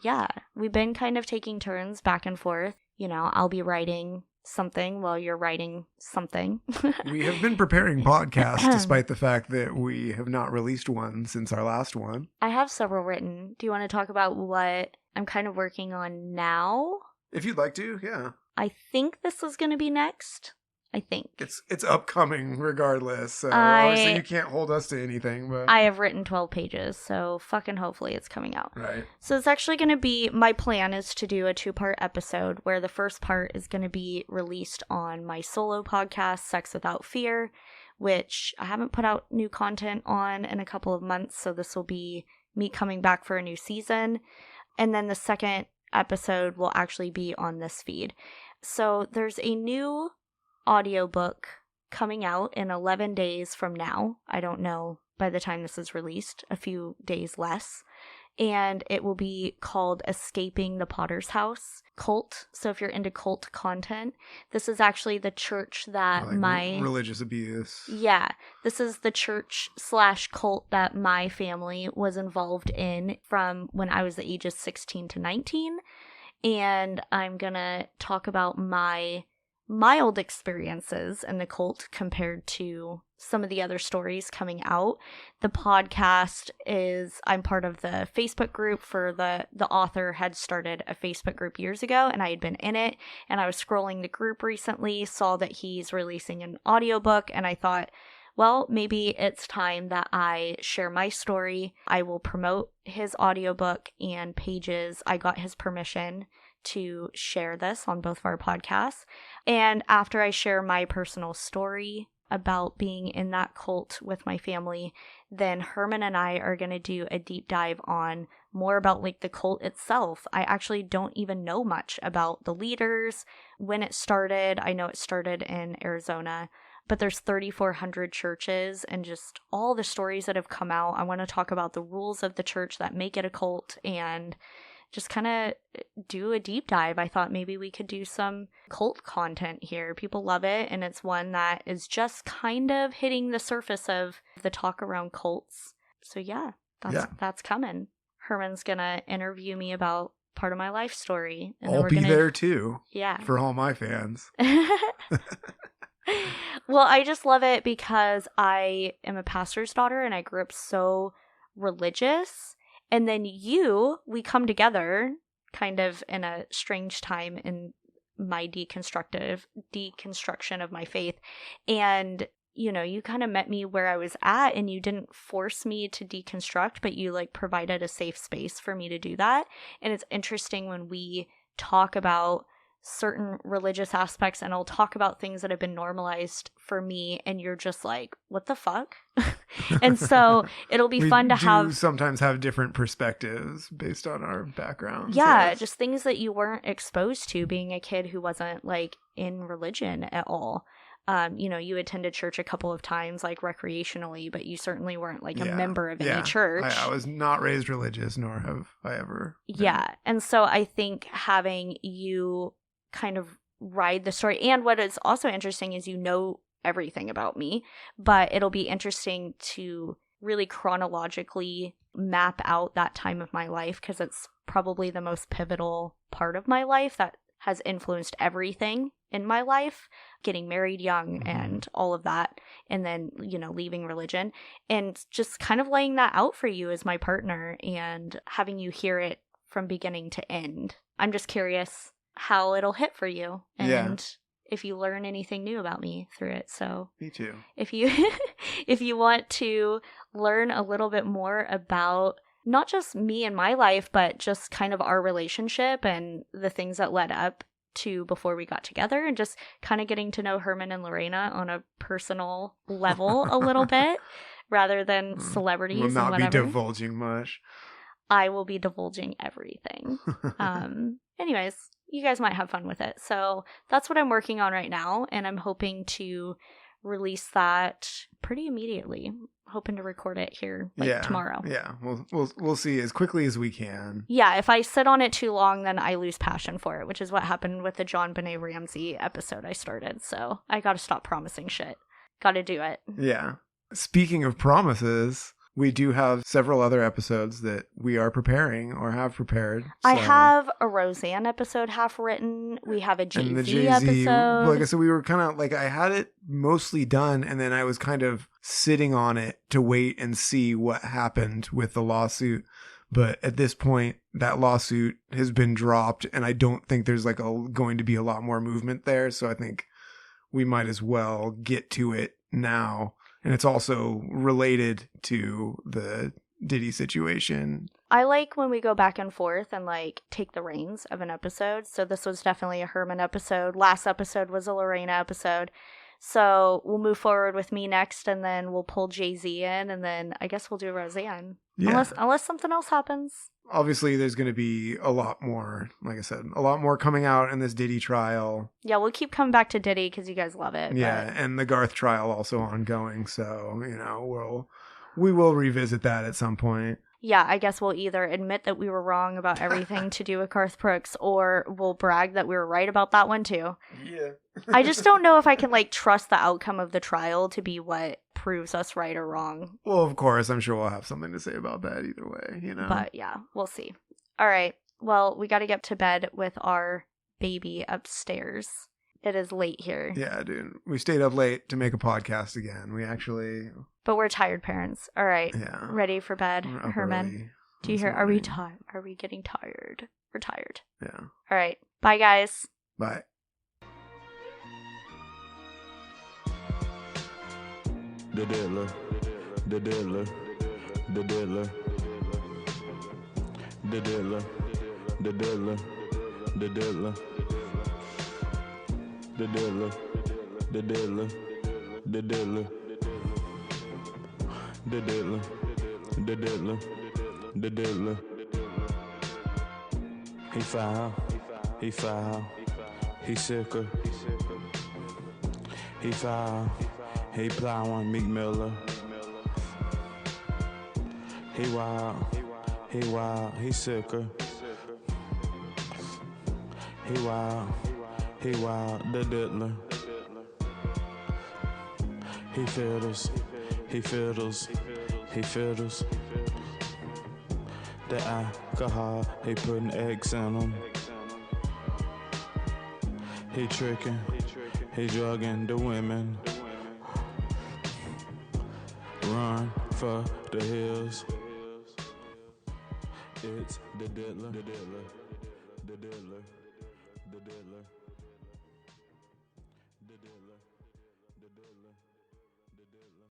Yeah. We've been kind of taking turns back and forth. You know, I'll be writing something while you're writing something.
We have been preparing podcasts despite the fact that we have not released one since our last one.
I have several written. Do you want to talk about what I'm kind of working on now?
If you'd like to, yeah.
I think this is going to be next. I think.
It's upcoming regardless. So obviously you can't hold us to anything, but
I have written 12 pages, so fucking hopefully it's coming out.
Right.
So it's actually going to be, my plan is to do a 2-part episode where the first part is going to be released on my solo podcast, Sex Without Fear, which I haven't put out new content on in a couple of months, so this will be me coming back for a new season. And then the second episode will actually be on this feed. So there's a new audiobook coming out in 11 days from now. I don't know by the time this is released, a few days less. And it will be called Escaping the Potter's House Cult. So if you're into cult content, this is actually the church that
like religious abuse.
Yeah. This is the church/cult that my family was involved in from when I was the ages 16 to 19. And I'm going to talk about my mild experiences in the cult compared to some of the other stories coming out. The podcast is, I'm part of the Facebook group for the author had started a Facebook group years ago, and I had been in it, and I was scrolling the group recently, saw that he's releasing an audiobook, and I thought, well, maybe it's time that I share my story. I will promote his audiobook and pages. I got his permission to share this on both of our podcasts. And after I share my personal story about being in that cult with my family, then Herman and I are going to do a deep dive on more about like the cult itself. I actually don't even know much about the leaders, when it started. I know it started in Arizona, but there's 3,400 churches and just all the stories that have come out. I want to talk about the rules of the church that make it a cult and just kind of do a deep dive. I thought maybe we could do some cult content here. People love it, and it's one that is just kind of hitting the surface of the talk around cults. So yeah, that's coming. Herman's gonna interview me about part of my life story. And
I'll be there too.
Yeah.
For all my fans.
Well, I just love it because I am a pastor's daughter and I grew up so religious. And then we come together kind of in a strange time in my deconstruction of my faith. And you know, you kind of met me where I was at, and you didn't force me to deconstruct, but you like provided a safe space for me to do that. And it's interesting when we talk about certain religious aspects, and I'll talk about things that have been normalized for me, and you're just like, what the fuck? And so it'll be fun to have
sometimes have different perspectives based on our backgrounds.
Yeah, just things that you weren't exposed to being a kid who wasn't like in religion at all. You know, you attended church a couple of times, like recreationally, but you certainly weren't like a member of any church.
I was not raised religious, nor have I ever been.
Yeah. And so I think having you kind of ride the story, and what is also interesting is you know everything about me, but it'll be interesting to really chronologically map out that time of my life, because it's probably the most pivotal part of my life that has influenced everything in my life, getting married young and all of that, and then, you know, leaving religion, and just kind of laying that out for you as my partner and having you hear it from beginning to end. I'm just curious how it'll hit for you, and if you learn anything new about me through it. So
me too.
If you want to learn a little bit more about not just me and my life, but just kind of our relationship and the things that led up to before we got together, and just kind of getting to know Herman and Lorena on a personal level a little bit, rather than celebrities
Will not
and whatever.
be divulging much.
I will be divulging everything. Anyways, you guys might have fun with it. So that's what I'm working on right now, and I'm hoping to release that pretty immediately. Hoping to record it here tomorrow.
Yeah, we'll see as quickly as we can.
Yeah, if I sit on it too long, then I lose passion for it, which is what happened with the John Benet Ramsey episode I started. So I got to stop promising shit. Got to do it.
Yeah. Speaking of promises, we do have several other episodes that we are preparing or have prepared. So.
I have a Roseanne episode half written. We have a Jay-Z,
and the Jay-Z
episode.
Like I said, we were kind of like, I had it mostly done, and then I was kind of sitting on it to wait and see what happened with the lawsuit. But at this point, that lawsuit has been dropped, and I don't think there's like going to be a lot more movement there. So I think we might as well get to it now. And it's also related to the Diddy situation.
I like when we go back and forth and like take the reins of an episode. So this was definitely a Herman episode. Last episode was a Lorena episode. So we'll move forward with me next, and then we'll pull Jay-Z in, and then I guess we'll do Roseanne.
Yeah.
Unless something else happens.
Obviously, there's going to be a lot more, like I said, a lot more coming out in this Diddy trial.
Yeah, we'll keep coming back to Diddy because you guys love it.
Yeah,
but...
and the Garth trial also ongoing. So, you know, we will revisit that at some point.
Yeah, I guess we'll either admit that we were wrong about everything to do with Garth Brooks, or we'll brag that we were right about that one too.
Yeah.
I just don't know if I can like trust the outcome of the trial to be what proves us right or wrong.
Well, of course, I'm sure we'll have something to say about that either way, you know.
But yeah, we'll see. All right. Well, we got to get to bed with our baby upstairs. It is late here.
Yeah, dude. We stayed up late to make a podcast again. We actually...
But we're tired parents. All right.
Yeah.
Ready for bed, Herman?
Early.
Do you hear? Are we tired? Are we getting tired? We're tired.
Yeah.
All right. Bye, guys.
Bye.
The diddler, the diddler, the diddler, the diddler, the diddler, the diddler, the diddler, the diddler, the diddler, the diddler, the diddler, the diddler. He foul, he foul, he sicker, he foul. He plowing Meek Miller. He wild, he sicker. He wild, the diddler. He fiddles, he fiddles, he fiddles. The alcohol, he putting eggs in them. He tricking, he drugging the women. Run for the hills. It's the diddler, the diddler, the diddler, the diddler, the diddler, the diddler. diddler.